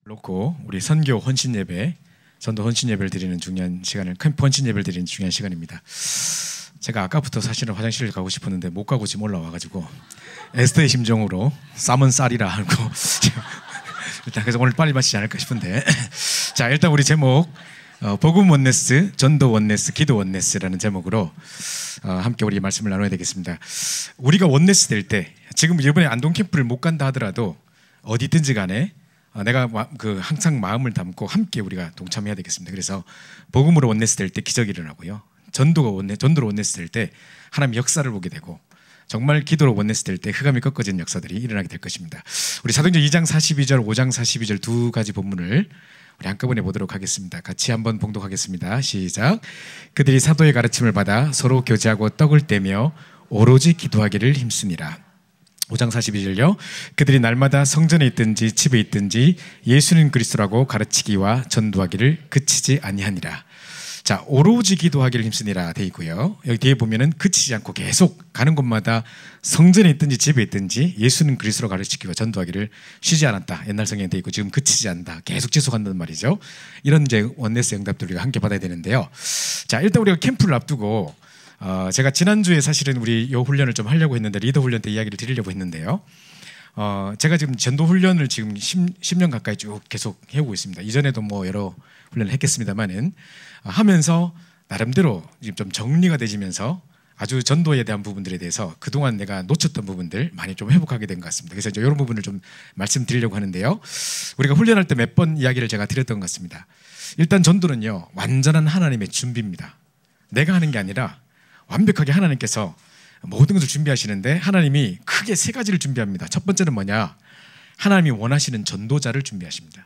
놓고 우리 선교 헌신 예배, 전도 헌신 예배를 드리는 중요한 시간을, 캠프 헌신 예배를 드리는 중요한 시간입니다. 제가 아까부터 사실은 화장실을 가고 싶었는데 못 가고 지금 올라와가지고 에스더의 심정으로 쌈은 쌀이라 하고 일단 그래서 오늘 빨리 마치지 않을까 싶은데 자, 일단 우리 제목 복음 원네스, 전도 원네스, 기도 원네스라는 제목으로 함께 우리 말씀을 나눠야 되겠습니다. 우리가 원네스 될 때, 지금 이번에 안동 캠프를 못 간다 하더라도 어디든지 간에 내가 항상 마음을 담고 함께 우리가 동참해야 되겠습니다. 그래서 복음으로 원네스 될 때 기적이 일어나고요, 전도로 원네스 될 때 하나님 역사를 보게 되고, 정말 기도로 원네스 될 때 흑암이 꺾어지는 역사들이 일어나게 될 것입니다. 우리 사도행전 2장 42절, 5장 42절 두 가지 본문을 우리 한꺼번에 보도록 하겠습니다. 같이 한번 봉독하겠습니다. 시작. 그들이 사도의 가르침을 받아 서로 교제하고 떡을 떼며 오로지 기도하기를 힘쓰니라. 5장 42절요. 그들이 날마다 성전에 있든지 집에 있든지 예수는 그리스도라고 가르치기와 전도하기를 그치지 아니하니라. 자, 오로지 기도하기를 힘쓰니라 돼 있고요. 여기 뒤에 보면은 그치지 않고 계속 가는 곳마다 성전에 있든지 집에 있든지 예수는 그리스도로 가르치기와 전도하기를 쉬지 않았다. 옛날 성경에 돼 있고 지금 그치지 않는다. 계속 지속한다는 말이죠. 이런 이제 원네스 응답들 우리가 함께 받아야 되는데요. 자, 일단 우리가 캠프를 앞두고 제가 지난주에 사실은 우리 요 훈련을 좀 하려고 했는데, 리더 훈련 때 이야기를 드리려고 했는데요. 제가 지금 전도 훈련을 지금 10년 가까이 쭉 계속 해오고 있습니다. 이전에도 뭐 여러 훈련을 했겠습니다만은 하면서 나름대로 지금 좀 정리가 되지면서 아주 전도에 대한 부분들에 대해서 그동안 내가 놓쳤던 부분들 많이 좀 회복하게 된 것 같습니다. 그래서 이제 이런 부분을 좀 말씀드리려고 하는데요. 우리가 훈련할 때 몇 번 이야기를 제가 드렸던 것 같습니다. 일단 전도는요, 완전한 하나님의 준비입니다. 내가 하는 게 아니라 완벽하게 하나님께서 모든 것을 준비하시는데, 하나님이 크게 세 가지를 준비합니다. 첫 번째는 뭐냐? 하나님이 원하시는 전도자를 준비하십니다.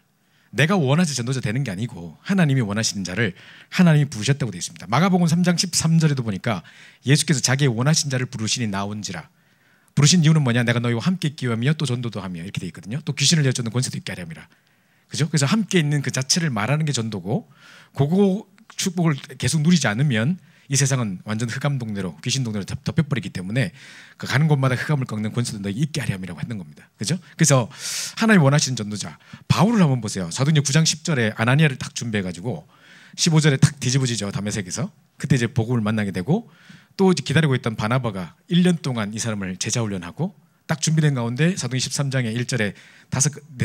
내가 원하지 전도자 되는 게 아니고 하나님이 원하시는 자를 하나님이 부르셨다고 되어 있습니다. 마가복음 3장 13절에도 보니까 예수께서 자기의 원하신 자를 부르시니 나온지라. 부르신 이유는 뭐냐? 내가 너희와 함께 있기 위함이요 또 전도도 하며, 이렇게 되어 있거든요. 또 귀신을 내쫓는 권세도 있게 하렴이라. 그죠? 그래서 함께 있는 그 자체를 말하는 게 전도고, 그거 축복을 계속 누리지 않으면 이 세상은 완전 흑암 동네로, 귀신 동네로 덮여버리기 때문에 그 가는 곳마다 흑암을 꺾는 권세도 너희 있게 하렴이라고 했는 겁니다. 그죠? 그래서 하나님 원하시는 전도자, 바울을 한번 보세요. 사도행전 9장 10절에 아나니아를 딱 준비해가지고 15절에 딱 뒤집어지죠. 다메섹에서. 그때 이제 복음을 만나게 되고, 또 이제 기다리고 있던 바나바가 1년 동안 이 사람을 제자 훈련하고 딱 준비된 가운데 사도행전 13장에 1절에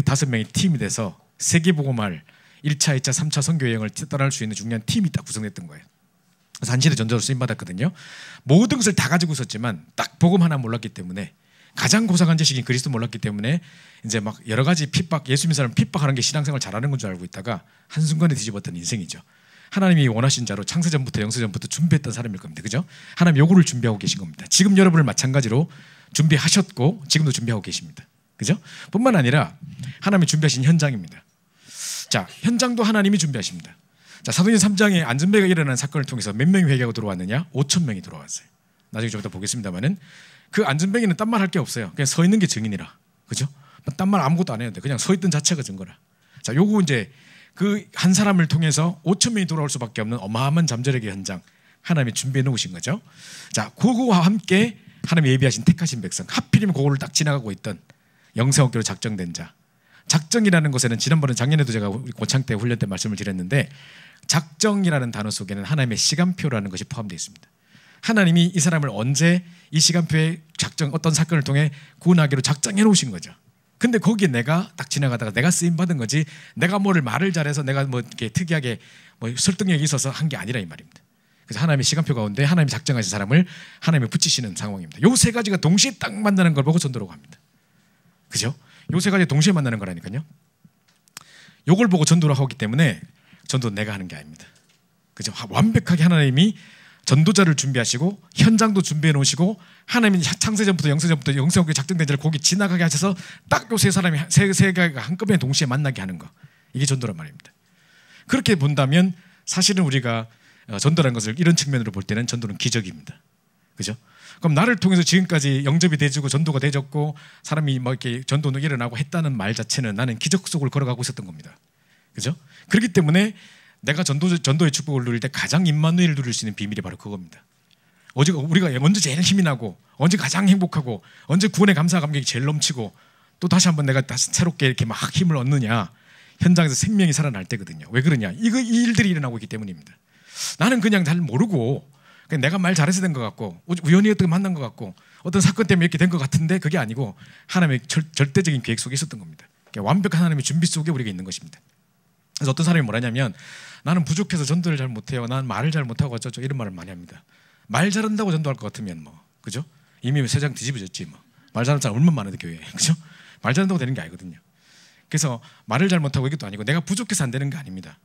다섯 명이 팀이 돼서 세계복음할 1차, 2차, 3차 선교 여행을 떠날 수 있는 중요한 팀이 딱 구성됐던 거예요. 그래서 한시대 전도로 쓰임받았거든요. 모든 것을 다 가지고 있었지만 딱 복음 하나 몰랐기 때문에, 가장 고상한 지식인 그리스도 몰랐기 때문에 이제 막 여러 가지 핍박, 예수 믿는 사람 핍박하는 게 신앙생활 잘하는 건 줄 알고 있다가 한순간에 뒤집었던 인생이죠. 하나님이 원하신 자로 창세전부터 영세전부터 준비했던 사람일 겁니다. 그죠? 하나님 요구를 준비하고 계신 겁니다. 지금 여러분을 마찬가지로 준비하셨고 지금도 준비하고 계십니다. 그죠? 뿐만 아니라 하나님이 준비하신 현장입니다. 자, 현장도 하나님이 준비하십니다. 자, 사도행전 3장에 안전배가 일어난 사건을 통해서 몇 명이 회개하고 들어왔느냐? 5천 명이 들어왔어요. 나중에 좀 이따 보겠습니다만은 그 안전뱅이는 딴 말 할 게 없어요. 그냥 서 있는 게 증인이라. 그죠? 딴 말 아무것도 안 해야 돼. 그냥 서 있던 자체가 증거라. 자, 요거 이제 그 한 사람을 통해서 5천 명이 돌아올 수밖에 없는 어마어마한 잠재력의 현장, 하나님이 준비해 놓으신 거죠. 자, 그거와 함께 하나님이 예비하신 택하신 백성, 하필이면 그거를 딱 지나가고 있던 영생학교로 작정된 자. 작정이라는 것에는 지난번에 작년에도 제가 고창 때 훈련 때 말씀을 드렸는데, 작정이라는 단어 속에는 하나님의 시간표라는 것이 포함되어 있습니다. 하나님이 이 사람을 언제 이 시간표에 어떤 사건을 통해 구원하기로 작정해 놓으신 거죠. 근데 거기에 내가 딱 지나가다가 내가 쓰임 받은 거지, 내가 말을 잘해서 내가 뭐 이렇게 특이하게 뭐 설득력이 있어서 한 게 아니라 이 말입니다. 그래서 하나님의 시간표 가운데 하나님이 작정하신 사람을 하나님이 붙이시는 상황입니다. 요 세 가지가 동시에 딱 만나는 걸 보고 전도라고 합니다. 그죠? 요 세 가지 동시에 만나는 거라니까요. 요걸 보고 전도라고 하기 때문에 전도는 내가 하는 게 아닙니다. 그죠? 완벽하게 하나님이 전도자를 준비하시고 현장도 준비해 놓으시고, 하나님이 창세전부터 영세전부터 영세전부터 작정된 자를 거기 지나가게 하셔서 딱 요 세 사람이 세 개가 한꺼번에 동시에 만나게 하는 거, 이게 전도란 말입니다. 그렇게 본다면 사실은 우리가 전도라는 것을 이런 측면으로 볼 때는 전도는 기적입니다. 그죠? 그럼 나를 통해서 지금까지 영접이 돼지고 전도가 돼졌고 사람이 막 이렇게 전도는 일어나고 했다는 말 자체는 나는 기적 속을 걸어가고 있었던 겁니다. 그죠? 그렇기 때문에 내가 전도의 축복을 누릴 때 가장 임마누엘을 누릴 수 있는 비밀이 바로 그겁니다. 우리가 언제 제일 힘이 나고, 언제 가장 행복하고, 언제 구원의 감사 감격이 제일 넘치고, 또 다시 한번 내가 다시 새롭게 이렇게 막 힘을 얻느냐, 현장에서 생명이 살아날 때거든요. 왜 그러냐? 이 일들이 일어나고 있기 때문입니다. 나는 그냥 잘 모르고 그냥 내가 말 잘해서 된 것 같고 우연히 어떻게 만난 것 같고 어떤 사건 때문에 이렇게 된 것 같은데 그게 아니고 하나님의 절대적인 계획 속에 있었던 겁니다. 완벽한 하나님의 준비 속에 우리가 있는 것입니다. 그래서 어떤 사람이 뭐라냐면 나는 부족해서 전도를 잘 못해요. 나는 말을 잘 못하고 어쩌죠 이런 말을 많이 합니다. 말 잘한다고 전도할 것 같으면 뭐 그죠? 이미 세상 뒤집어졌지 뭐. 말 잘하는 사람 얼마나 많은데 교회에 그죠? 말 잘한다고 되는 게 아니거든요. 그래서 말을 잘 못하고 이것도 아니고 내가 부족해서 안 되는 게 아닙니다.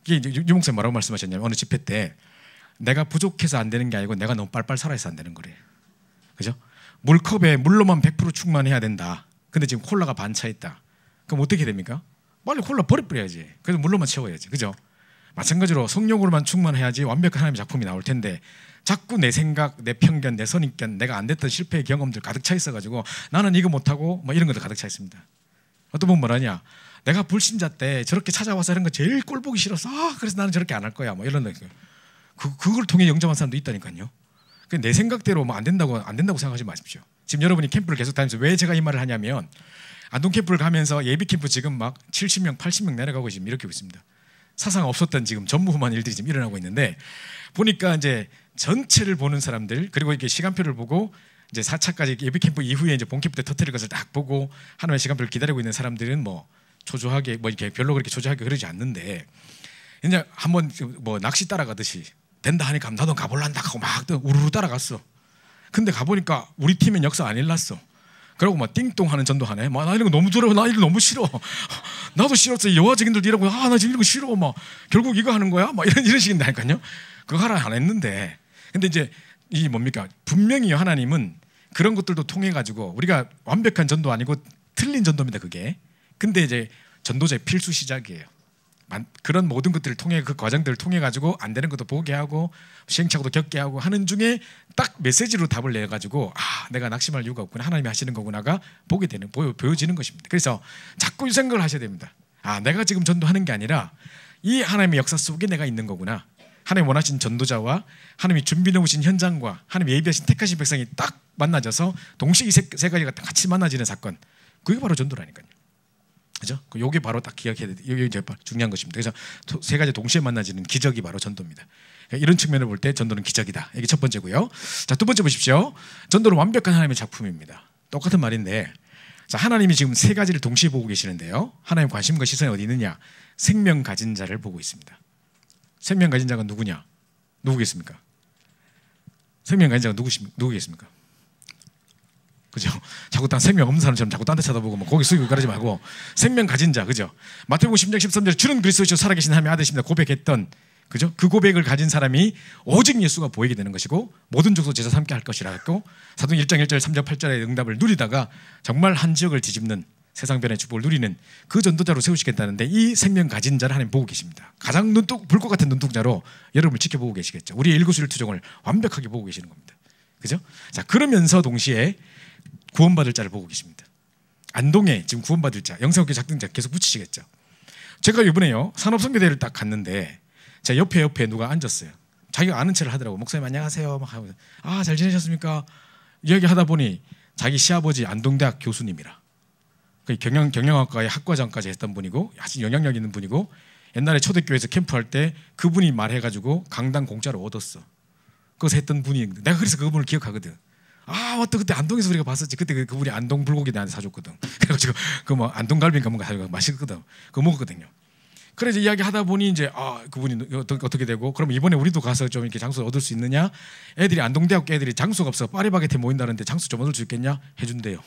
이게 이제 유 목사님 뭐라고 말씀하셨냐면 어느 집회 때 내가 부족해서 안 되는 게 아니고 내가 너무 빨빨 살아서 안 되는 거래요. 그죠? 물컵에 물로만 100% 충만해야 된다. 근데 지금 콜라가 반 차 있다. 그럼 어떻게 됩니까? 빨리 콜라 버려야지. 그래서 물로만 채워야지. 그죠? 마찬가지로 성령으로만 충만해야지 완벽한 하나님의 작품이 나올 텐데 자꾸 내 생각, 내 편견, 내 선입견, 내가 안 됐던 실패의 경험들 가득 차 있어가지고 나는 이거 못하고 뭐 이런 것도 가득 차 있습니다. 어떤 분은 뭐라냐? 내가 불신자 때 저렇게 찾아와서 이런 거 제일 꼴 보기 싫어서 그래서 나는 저렇게 안 할 거야 뭐 이런 거예요. 그걸 통해 영접한 사람도 있다니까요. 내 생각대로 뭐 안 된다고 생각하지 마십시오. 지금 여러분이 캠프를 계속 다니면서 왜 제가 이 말을 하냐면 안동 캠프를 가면서 예비 캠프 지금 막 70명, 80명 내려가고 지금 이렇게 있습니다. 사상 없었던 지금 전무후무한 일들이 지금 일어나고 있는데 보니까 이제 전체를 보는 사람들 그리고 이렇게 시간표를 보고 이제 4차까지 예비 캠프 이후에 이제 본 캠프 때 터뜨릴 것을 딱 보고 하나님의 시간표를 기다리고 있는 사람들은 뭐 초조하게 뭐 이렇게 별로 그렇게 초조하게 그러지 않는데 그냥 한번 뭐 낚시 따라가듯이 된다 하니까 나도 가볼란다 하고 막 우르르 따라갔어. 근데 가보니까 우리 팀엔 역사 안 일났어. 그러고 막 띵동하는 전도하네. 막 나 이런 거 너무 두려워. 나 이거 너무 싫어. 나도 싫었어. 여화적인들도 이러고 나 지금 이런 거 싫어. 막 결국 이거 하는 거야? 막 이런 식인다니까요. 그거 하라 안 했는데. 근데 이제 이 뭡니까? 분명히 하나님은 그런 것들도 통해 가지고 우리가 완벽한 전도 아니고 틀린 전도입니다. 그게. 근데 이제 전도자의 필수 시작이에요. 그런 모든 것들을 통해 그 과정들을 통해 가지고 안 되는 것도 보게 하고 시행착오도 겪게 하고 하는 중에 딱 메시지로 답을 내 가지고 내가 낙심할 이유가 없구나 하나님이 하시는 거구나가 보게 되는 보여지는 것입니다. 그래서 자꾸 이 생각을 하셔야 됩니다. 내가 지금 전도하는 게 아니라 이 하나님의 역사 속에 내가 있는 거구나. 하나님 원하신 전도자와 하나님이 준비 놓으신 현장과 하나님 예비하신 택하신 백성이 딱 만나져서 동시에 이 세 가지가 같이 만나지는 사건. 그게 바로 전도라니까요. 그죠? 요게 바로 딱 기억해야 돼. 이게 이제 중요한 것입니다. 그래서 세 가지 동시에 만나지는 기적이 바로 전도입니다. 이런 측면을 볼 때 전도는 기적이다. 이게 첫 번째고요. 자, 두 번째 보십시오. 전도는 완벽한 하나님의 작품입니다. 똑같은 말인데, 자, 하나님이 지금 세 가지를 동시에 보고 계시는데요. 하나님 관심과 시선이 어디 있느냐? 생명 가진 자를 보고 있습니다. 생명 가진 자가 누구냐? 누구겠습니까? 생명 가진 자가 누구겠습니까? 그죠? 자꾸 딴 생명 없는 사람처럼 자꾸 딴 데 쳐다보고 뭐 거기 숙이고 그러지 말고 생명 가진 자, 그죠? 마태복음 10장 13절 주는 그리스도시요 살아계신 하나님의 아들이십니다 고백했던, 그죠? 그 고백을 가진 사람이 오직 예수가 보이게 되는 것이고 모든 족속 제자 삼게 할 것이라 했고 사도행 1장 1절 3절 8절의 응답을 누리다가 정말 한 지역을 뒤집는 세상 변의 축복을 누리는 그 전도자로 세우시겠다는데 이 생명 가진 자를 하나님 보고 계십니다. 가장 불꽃 같은 눈동자로 여러분을 지켜보고 계시겠죠. 우리의 일거수일투족을 완벽하게 보고 계시는 겁니다. 그죠? 자, 그러면서 동시에 구원받을 자를 보고 계십니다. 안동에 지금 구원받을 자, 영성학교 작등자 계속 붙이시겠죠. 제가 이번에요 산업선교대를 딱 갔는데 제 옆에 누가 앉았어요. 자기가 아는 체를 하더라고. 목사님 안녕하세요 막 하고 잘 지내셨습니까? 이야기하다 보니 자기 시아버지 안동대학 교수님이라. 경영학과의 학과장까지 했던 분이고 아주 영향력 있는 분이고 옛날에 초대교회에서 캠프할 때 그분이 말해가지고 강당 공짜로 얻었어. 그것을 했던 분이 내가 그래서 그분을 기억하거든. 맞다. 그때 안동에서 우리가 봤었지. 그때 그분이 안동 불고기 나한테 사줬거든. 그래가지고 그 뭐 안동 갈비인가 뭔가 사줘서 맛있거든. 그거 먹었거든요. 그래서 이야기 하다 보니 이제 그분이 어떻게 되고 그럼 이번에 우리도 가서 좀 이렇게 장소 얻을 수 있느냐? 애들이 안동대학교 애들이 장소가 없어 파리바게트에 모인다는데 장소 좀 얻을 수 있겠냐? 해준대요.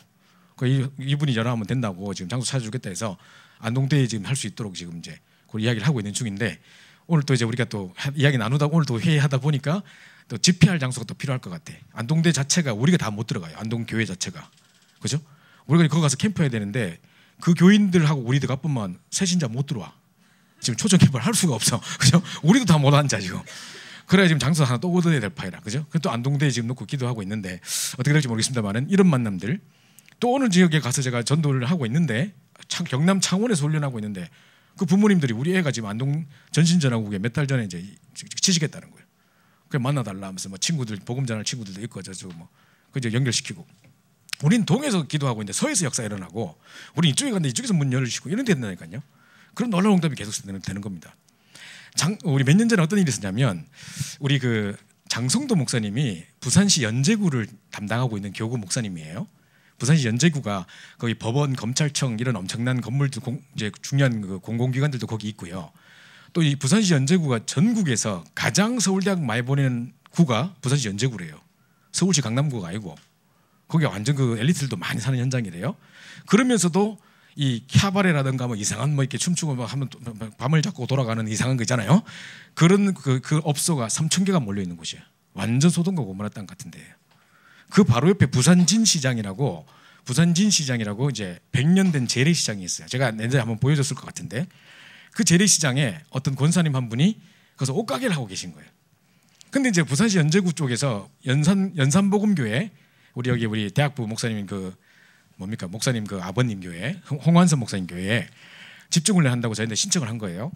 이분이 전화하면 된다고 지금 장소 찾아주겠다 해서 안동대에 지금 할 수 있도록 지금 이제 그 이야기를 하고 있는 중인데 오늘 또 이제 우리가 또 이야기 나누다 오늘 또 회의하다 보니까 또 집회할 장소가 또 필요할 것 같아. 안동대 자체가 우리가 다 못 들어가요. 안동교회 자체가. 그죠? 우리가 거기 가서 캠프해야 되는데 그 교인들하고 우리 들어가뿐만 새신자 못 들어와. 지금 초청 캠프를 할 수가 없어. 그죠? 우리도 다 못 앉아 지금. 그래야 지금 장소 하나 또 얻어야 될 파이라. 그죠? 또 안동대에 지금 놓고 기도하고 있는데 어떻게 될지 모르겠습니다만은 이런 만남들 또 어느 지역에 가서 제가 전도를 하고 있는데 경남 창원에서 훈련하고 있는데 그 부모님들이 우리 애가 지금 안동 전신전화국에 몇 달 전에 이제 취직했다는 거예요. 그래 만나달라 하면서 뭐 친구들 복음 전할 친구들도 있고 저쪽 뭐 그저 연결시키고 우린 동에서 기도하고 있는데 서에서 역사 일어나고 우리 이쪽에 갔는데 이쪽에서 문 열으시고 이런 데 된다니까요. 그런 놀라운 응답이 계속 되는 겁니다. 우리 몇 년 전에 어떤 일이 있었냐면 우리 그 장성도 목사님이 부산시 연제구를 담당하고 있는 교구 목사님이에요. 부산시 연제구가 거기 법원, 검찰청 이런 엄청난 건물들 이제 중요한 그 공공기관들도 거기 있고요. 또 이 부산시 연제구가 전국에서 가장 서울대학 많이 보내는 구가 부산시 연제구래요. 서울시 강남구가 아니고 거기 완전 그 엘리트들도 많이 사는 현장이래요. 그러면서도 이 캬바레라든가 뭐 이상한 뭐 이렇게 춤추고 뭐 하면 밤을 잡고 돌아가는 이상한 거 있잖아요. 그런 그 업소가 3,000개가 몰려 있는 곳이에요. 완전 소돔과 고모라 땅 같은데. 그 바로 옆에 부산진시장이라고 이제 100년 된 재래시장이 있어요. 제가 옛날에 한번 보여줬을 것 같은데 그 재래시장에 어떤 권사님 한 분이 거기서 옷가게를 하고 계신 거예요. 근데 이제 부산시 연제구 쪽에서 연산복음교회 우리 대학부 목사님 그 뭡니까 목사님 그 아버님 교회 홍완선 목사님 교회에 집중을 한다고 저희한테 신청을 한 거예요.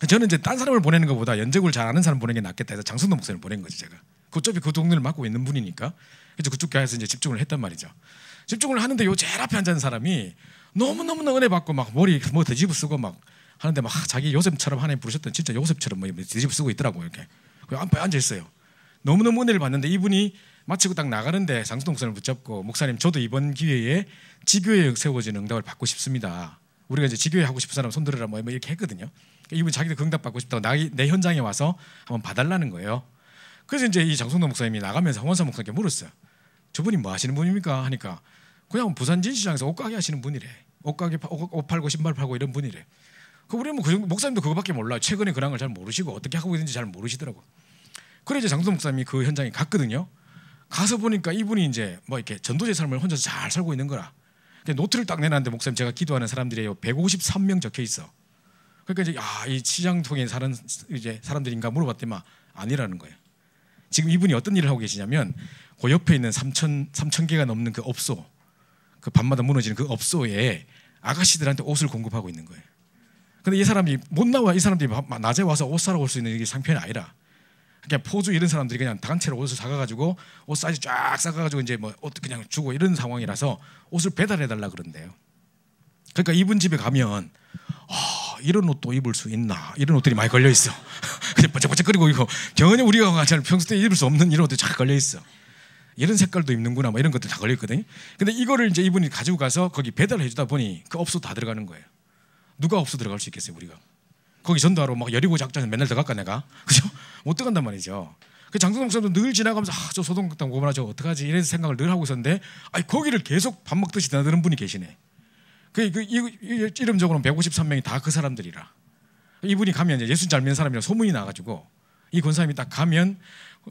저는 이제 딴 사람을 보내는 것보다 연제구를 잘 아는 사람 보내는 게 낫겠다 해서 장성도 목사님을 보낸 거지 제가. 그쪽이 그 동네를 맡고 있는 분이니까 그래서 그쪽 교회에서 이제 집중을 했단 말이죠. 집중을 하는데 요 제일 앞에 앉은 사람이 너무너무 은혜 받고 막 머리 뭐 뒤집어 쓰고 막 하는데 막 자기 요셉처럼 하나님 부르셨던 진짜 요셉처럼 뭐 뒤집어 쓰고 있더라고 이렇게. 앞에 앉아 있어요. 너무너무 은혜를 받는데 이분이 마치고 딱 나가는데 장성도 목사님을 붙잡고 목사님 저도 이번 기회에 지교회에 세워지는 응답을 받고 싶습니다. 우리가 이제 지교회 하고 싶은 사람 손들어라 뭐 이렇게 했거든요. 이분이 자기도 그 응답 받고 싶다고 내 현장에 와서 한번 봐달라는 거예요. 그래서 이제 이 장성도 목사님이 나가면서 홍원사 목사님께 물었어요. 저분이 뭐 하시는 분입니까? 하니까 그냥 부산 진시장에서 옷가게 하시는 분이래. 옷가게 옷 팔고 신발 팔고 이런 분이래. 우리는 뭐 목사님도 그거밖에 몰라. 최근에 그런 걸 잘 모르시고 어떻게 하고 있는지 잘 모르시더라고. 그래 이제 장성도 목사님이 그 현장에 갔거든요. 가서 보니까 이분이 이제 뭐 이렇게 전도제 삶을 혼자서 잘 살고 있는 거라. 노트를 딱 내놨는데 목사님 제가 기도하는 사람들이 153명 적혀 있어. 그러니까 이제 이 시장 통에 사는 이제 사람들인가 물어봤더니 아니라는 거예요. 지금 이분이 어떤 일을 하고 계시냐면 그 옆에 있는 3,000개가 넘는 그 업소, 그 밤마다 무너지는 그 업소에 아가씨들한테 옷을 공급하고 있는 거예요. 근데 이 사람이 못 나와. 이 사람들이 낮에 와서 옷 사러 올 수 있는 이게 상편이 아니라 그냥 포주 이런 사람들이 그냥 단체로 옷을 사가가지고 옷 사이즈 쫙 사가가지고 이제 뭐 옷 그냥 주고 이런 상황이라서 옷을 배달해달라 그런대요. 그러니까 이분 집에 가면 이런 옷도 입을 수 있나 이런 옷들이 많이 걸려 있어. 그냥 번쩍번쩍거리고 이거 전혀 우리가 평소 때 입을 수 없는 이런 옷들이 쫙 걸려 있어. 이런 색깔도 입는구나 뭐 이런 것들 다 걸려 있거든요. 근데 이거를 이제 이분이 가지고 가서 거기 배달해 주다 보니 그 업소 다 들어가는 거예요. 누가 업소 들어갈 수 있겠어요 우리가? 거기 전도하러 막 여리고 작전에 맨날 들어갈까 내가? 그죠? 못 들어간단 말이죠. 그 장성동 목사님도 늘 지나가면서 저 소동극당 고문하 저 어떡하지 이런 생각을 늘 하고 있었는데 거기를 계속 밥 먹듯이 드나드는 분이 계시네. 이름적으로는 153명이 다 그 사람들이라. 이분이 가면 이제 예수 잘 믿는 사람이라 소문이 나가지고 이 권사님이 딱 가면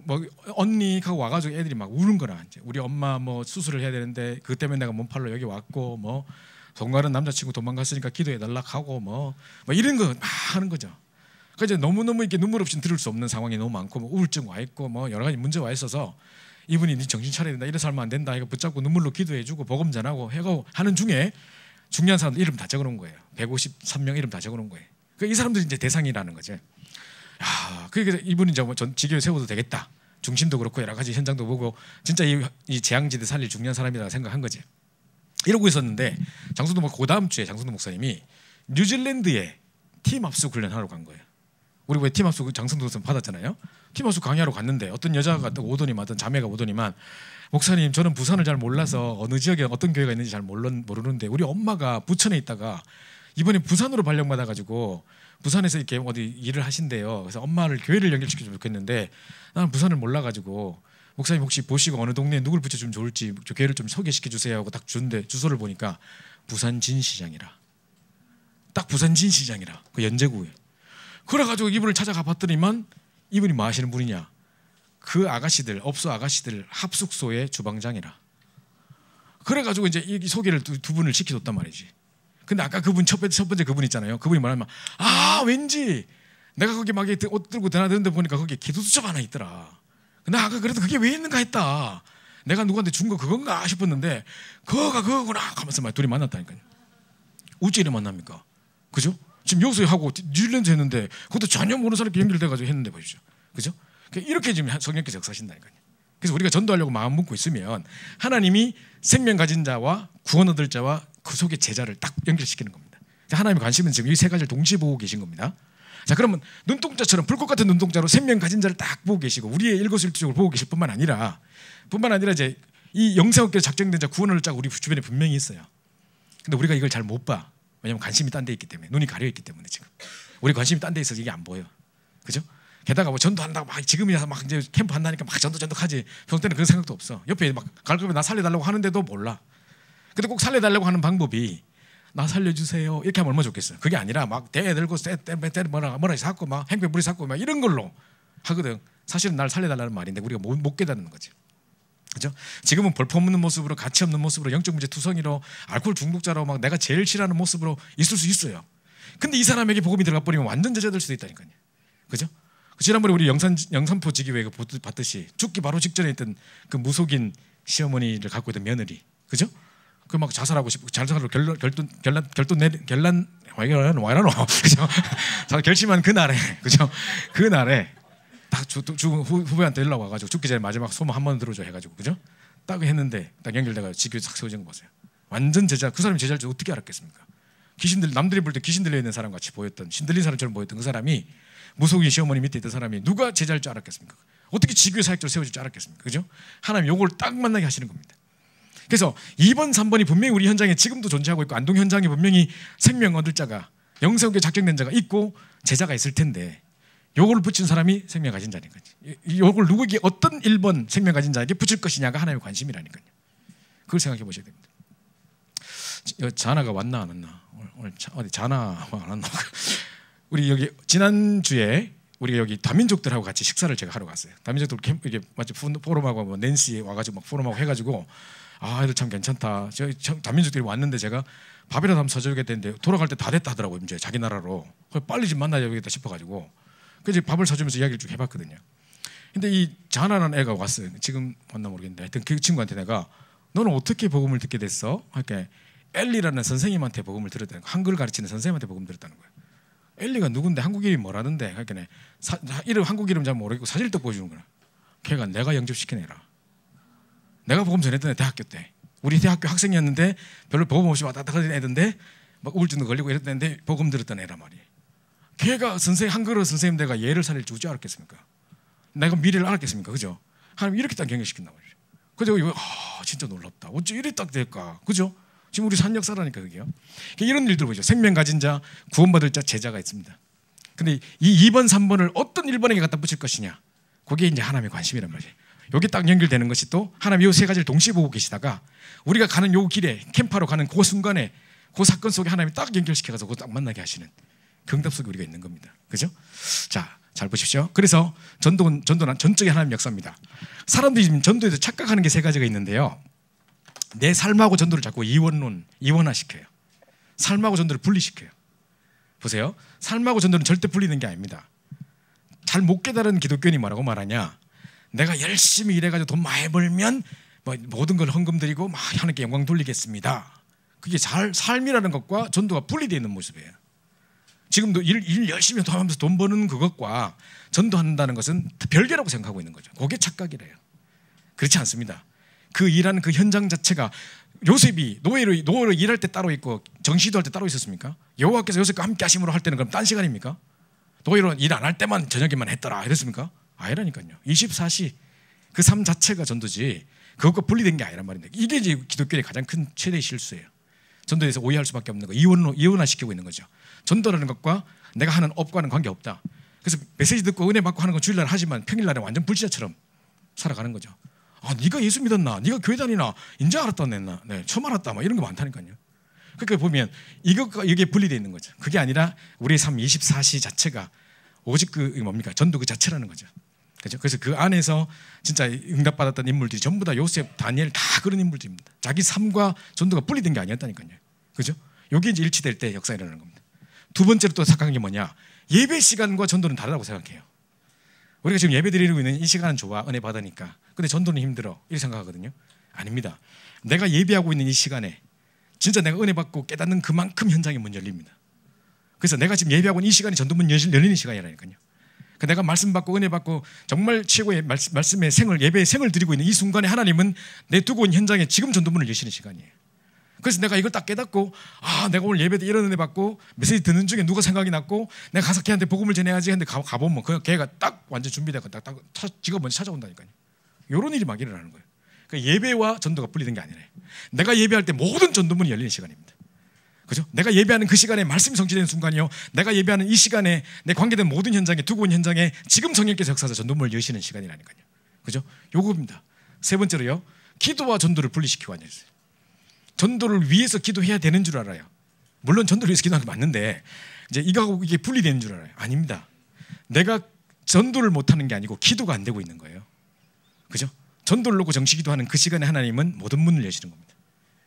뭐 언니 하고 와가지고 애들이 막 우는 거라. 이제 우리 엄마 뭐 수술을 해야 되는데 그 때문에 내가 몸팔러 여기 왔고 뭐 동가는 남자친구 도망갔으니까 기도해달라 하고 뭐 이런 거 막 하는 거죠. 그러니까 이제 너무너무 이렇게 눈물 없이 들을 수 없는 상황이 너무 많고 뭐 우울증 와 있고 뭐 여러 가지 문제 와 있어서 이분이 네 정신 차려야 된다 이래서 하면 안 된다 이거 붙잡고 눈물로 기도해주고 복음 전하고 해가고 하는 중에 중요한 사람들 이름 다 적어놓은 거예요. 153명 이름 다 적어놓은 거예요. 그러니까 이 사람들이 이제 대상이라는 거죠. 그래서 이분이 이제 전 지교회 세워도 되겠다. 중심도 그렇고 여러 가지 현장도 보고 진짜 이 재앙지대 살릴 중요한 사람이라고 생각한 거지. 이러고 있었는데 장성도 그 다음 주에 장성도 목사님이 뉴질랜드에 팀 합숙 훈련하러 간 거예요. 우리 왜 팀 합숙 장성도 목사님 받았잖아요. 팀 합숙 강의하러 갔는데 어떤 여자가 오더니만 어떤 자매가 오더니만 목사님 저는 부산을 잘 몰라서 어느 지역에 어떤 교회가 있는지 잘 모르는데 우리 엄마가 부천에 있다가 이번에 부산으로 발령받아가지고 부산에서 이렇게 어디 일을 하신대요. 그래서 엄마를 교회를 연결시켜주면 좋겠는데 나는 부산을 몰라가지고 목사님 혹시 보시고 어느 동네에 누굴 붙여주면 좋을지 교회를 좀 소개시켜 주세요 하고 딱 주는데 주소를 보니까 부산 진시장이라. 딱 부산 진시장이라. 그 연제구에. 그래가지고 이분을 찾아가 봤더니만 이분이 뭐 하시는 분이냐. 그 아가씨들 업소 아가씨들 합숙소의 주방장이라. 그래가지고 이제 이 소개를 두 분을 시켜줬단 말이지. 근데 아까 그분 첫 번째 그분 있잖아요. 그분이 말하면 왠지 내가 거기 막 옷 들고 드나드는데 보니까 거기 기도수첩 하나 있더라. 근데 아까 그래도 그게 왜 있는가 했다. 내가 누구한테 준 거 그건가 싶었는데 그거구나 하면서 막 둘이 만났다니까요. 우찌를 만납니까? 그죠? 지금 여기서 하고 뉴질랜드 했는데 그것도 전혀 모르는 사람께 연결돼가지고 했는데 보십시오. 그죠? 이렇게 지금 성령께서 역사하신다니까요. 그래서 우리가 전도하려고 마음 먹고 있으면 하나님이 생명 가진 자와 구원 얻을 자와 그 속에 제자를 딱 연결시키는 겁니다. 하나님의 관심은 지금 이 세 가지를 동시에 보고 계신 겁니다. 자, 그러면 눈동자처럼 불꽃 같은 눈동자로 생명 가진 자를 딱 보고 계시고 우리의 일거수일투족을 보고 계실 뿐만 아니라 이제 이 영생학교에 작정된 자 구원을 자 우리 주변에 분명히 있어요. 근데 우리가 이걸 잘 못 봐. 왜냐하면 관심이 딴 데 있기 때문에, 눈이 가려 있기 때문에. 지금 우리 관심이 딴 데 있어서 이게 안 보여. 그죠? 게다가 뭐 전도한다고 막 지금이야 막 이제 캠프 한다니까 막 전도하지. 평소 때는 그런 생각도 없어. 옆에 막 갈 거면 나 살려달라고 하는데도 몰라. 근데 꼭 살려달라고 하는 방법이 나 살려주세요 이렇게 하면 얼마나 좋겠어요. 그게 아니라 막 대들고 뭐라 샀고 막 행패부리 샀고 막 이런 걸로 하거든. 사실은 날 살려달라는 말인데 우리가 못 깨닫는 거지. 그죠? 지금은 볼품없는 모습으로, 가치 없는 모습으로, 영적 문제 투성이로, 알코올 중독자로 막 내가 제일 싫어하는 모습으로 있을 수 있어요. 근데 이 사람에게 복음이 들어가 버리면 완전 제자될 수도 있다니까요. 그죠? 지난번에 우리 영산포 지기회가 봤듯이 죽기 바로 직전에 있던 그 무속인 시어머니를 갖고 있던 며느리, 그죠? 그 막 자살하고 싶고 자살로 결란 그죠? 결심한 그날에, 그죠? 그날에 딱 죽은 후배한테 연락 와가지고 죽기 전에 마지막 소문 한 번 들어줘 해가지고, 그죠? 딱 했는데 딱 연결돼가 지교 싹 세워진 거 보세요. 완전 제자. 그 사람이 제자일 줄 어떻게 알았겠습니까? 귀신들, 남들이 볼 때 귀신 들려 있는 사람 같이 보였던, 신들린 사람처럼 보였던 그 사람이, 무속인 시어머니 밑에 있던 사람이 누가 제자일 줄 알았겠습니까? 어떻게 지교의 사역자로 세워질 줄 알았겠습니까? 그죠? 하나님 요걸 딱 만나게 하시는 겁니다. 그래서 2번, 3번이 분명히 우리 현장에 지금도 존재하고 있고, 안동 현장에 분명히 생명 얻을 자가, 영성에 작정된 자가 있고 제자가 있을 텐데, 요걸 붙인 사람이 생명 가진 자니까요. 요걸 누구에게 어떤 1번 생명 가진 자에게 붙일 것이냐가 하나님의 관심이라니까요. 그걸 생각해 보셔야 됩니다. 자나가 왔나 안 왔나? 오늘 어디 자나가 안 왔나? 우리 여기 지난주에 우리가 여기 다민족들하고 같이 식사를 제가 하러 갔어요. 다민족들 캠프 이게 마치 포럼하고 뭐 낸시 와가지고 막 포럼하고 해가지고, 아 이들 참 괜찮다. 저 다민족들이 왔는데 제가 밥이라도 한번 사줘야겠는데 돌아갈 때 다 됐다 하더라고요. 이제 자기 나라로. 빨리 좀 만나야겠다 싶어가지고 그래서 밥을 사주면서 이야기를 쭉 해봤거든요. 근데 이 자나라는 애가 왔어요. 지금 왔나 모르겠는데 하여튼 그 친구한테 내가 너는 어떻게 복음을 듣게 됐어? 그러니까 엘리라는 선생님한테 복음을 들었다는 거야. 한글 가르치는 선생님한테 복음 들었다는 거야. 엘리가 누군데 한국 이름이 뭐라는데? 그러니까 한국 이름 잘 모르겠고 사진을 또 보여주는 거야. 걔가 내가 영접시킨 애라. 내가 복음 전했던 애 대학교 때. 우리 대학교 학생이었는데 별로 복음 없이 왔다 갔다 하던 애던데 막 우울증도 걸리고 이랬는데 복음 들었던 애란 말이에요. 걔가 한글어 선생님 내가 얘를 살릴 줄 알았겠습니까? 내가 미래를 알았겠습니까? 그죠? 하나님 이렇게 딱 경영시킨단 말이에요. 그래서 이거 진짜 놀랍다. 어째 이래 딱 될까? 그죠? 지금 우리 산 역사라니까 그게요. 이런 일들 보죠. 생명 가진 자, 구원받을 자, 제자가 있습니다. 근데 이 2번, 3번을 어떤 1번에게 갖다 붙일 것이냐? 그게 이제 하나님의 관심이란 말이에요. 여기 딱 연결되는 것이 또 하나님 이 세 가지를 동시에 보고 계시다가 우리가 가는 요 길에 캠프하러 가는 그 순간에 그 사건 속에 하나님이 딱 연결시켜서 그거 딱 만나게 하시는 경답 속에 우리가 있는 겁니다. 그죠? 자, 잘 보십시오. 그래서 전도는 전적인 하나님 역사입니다. 사람들이 지금 전도에서 착각하는 게 세 가지가 있는데요. 내 삶하고 전도를 자꾸 이원화시켜요. 삶하고 전도를 분리시켜요. 보세요. 삶하고 전도는 절대 분리되는 게 아닙니다. 잘 못 깨달은 기독교인이 뭐라고 말하냐? 내가 열심히 일해가지고 돈 많이 벌면 뭐 모든 걸 헌금 드리고 막 하나님께 영광 돌리겠습니다. 그게 삶이라는 것과 전도가 분리되어 있는 모습이에요. 지금도 일 열심히 하면서 돈 버는 그것과 전도한다는 것은 별개라고 생각하고 있는 거죠. 그게 착각이래요. 그렇지 않습니다. 그 일하는 그 현장 자체가 요셉이 노예로 일할 때 따로 있고 정시도 할 때 따로 있었습니까? 여호와께서 요셉과 함께 하심으로 할 때는 그럼 딴 시간입니까? 노예로 일 안 할 때만 저녁에만 했더라 이랬습니까? 아니라니까요. 24시 그 삶 자체가 전도지 그것과 분리된 게 아니란 말인데 이게 이제 기독교의 가장 큰 최대의 실수예요. 전도에서 오해할 수밖에 없는 거 이원화시키고 있는 거죠. 전도라는 것과 내가 하는 업과는 관계없다. 그래서 메시지 듣고 은혜 받고 하는 건 주일날 하지만 평일날에 완전 불신자처럼 살아가는 거죠. 아, 네가 예수 믿었나? 네가 교회 다니나? 인제 알았다 냈나? 네, 처음 알았다. 막 이런 거 많다니까요. 그러니까 보면 이게 분리되어 있는 거죠. 그게 아니라 우리의 삶 24시 자체가 오직 뭡니까? 전도 그 자체라는 거죠. 그죠? 그래서 그 안에서 진짜 응답받았던 인물들이 전부 다 요셉, 다니엘 다 그런 인물들입니다. 자기 삶과 전도가 분리된 게 아니었다니까요. 그죠? 여기 이제 일치될 때 역사가 일어나는 겁니다. 두 번째로 또 착각한 게 뭐냐? 예배 시간과 전도는 다르다고 생각해요. 우리가 지금 예배 드리고 있는 이 시간은 좋아, 은혜 받으니까. 근데 전도는 힘들어, 이렇게 생각하거든요. 아닙니다. 내가 예배하고 있는 이 시간에 진짜 내가 은혜 받고 깨닫는 그만큼 현장의 문 열립니다. 그래서 내가 지금 예배하고 있는 이 시간이 전도문 열리는 시간이라니까요. 내가 말씀 받고 은혜 받고 정말 최고의 말씀의 생을, 예배의 생을 드리고 있는 이 순간에 하나님은 내 두고 있는 현장에 지금 전도문을 여시는 시간이에요. 그래서 내가 이걸 딱 깨닫고 내가 오늘 예배 때 이런 은혜 받고 메시지 듣는 중에 누가 생각이 났고 내가 가서 걔한테 복음을 전해야지 했는데 가보면 그 걔가 딱 완전 준비되고 딱 지가 먼저 찾아온다니까요. 이런 일이 막 일어나는 거예요. 그러니까 예배와 전도가 분리된 게 아니라 내가 예배할 때 모든 전도문이 열리는 시간입니다. 그죠? 내가 예배하는 그 시간에 말씀이 성취되는 순간이요. 내가 예배하는 이 시간에 내 관계된 모든 현장에 두고 있는 현장에 지금 성령께서 역사하셔서 전도문을 여시는 시간이라니까요. 그죠? 요겁니다. 세 번째로요. 기도와 전도를 분리시키고 앉아있어요. 전도를 위해서 기도해야 되는 줄 알아요. 물론 전도를 위해서 기도하는 게 맞는데 이제 이거하고 이게 분리되는 줄 알아요. 아닙니다. 내가 전도를 못하는 게 아니고 기도가 안 되고 있는 거예요. 그죠? 전도를 놓고 정시 기도하는 그 시간에 하나님은 모든 문을 여시는 겁니다.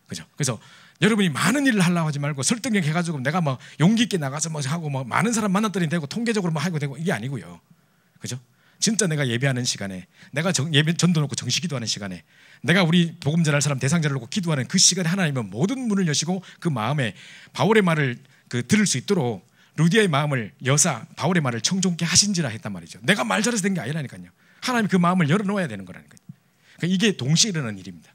그죠? 그래서 여러분이 많은 일을 하려고 하지 말고 설득력 해가지고 내가 뭐 용기 있게 나가서 뭐 하고 뭐 많은 사람 만났더니 되고 통계적으로 뭐 하고 되고 이게 아니고요. 그죠? 진짜 내가 예배하는 시간에 내가 예배 전도 놓고 정시 기도하는 시간에 내가 우리 복음 전할 사람 대상자를 놓고 기도하는 그 시간에 하나님은 모든 문을 여시고 그 마음에 바울의 말을 들을 수 있도록 루디아의 마음을 여사 바울의 말을 청종케 하신지라 했단 말이죠. 내가 말 잘해서 된 게 아니라니까요. 하나님이 그 마음을 열어놓아야 되는 거라니까요. 그러니까 이게 동시에 일어나는 일입니다.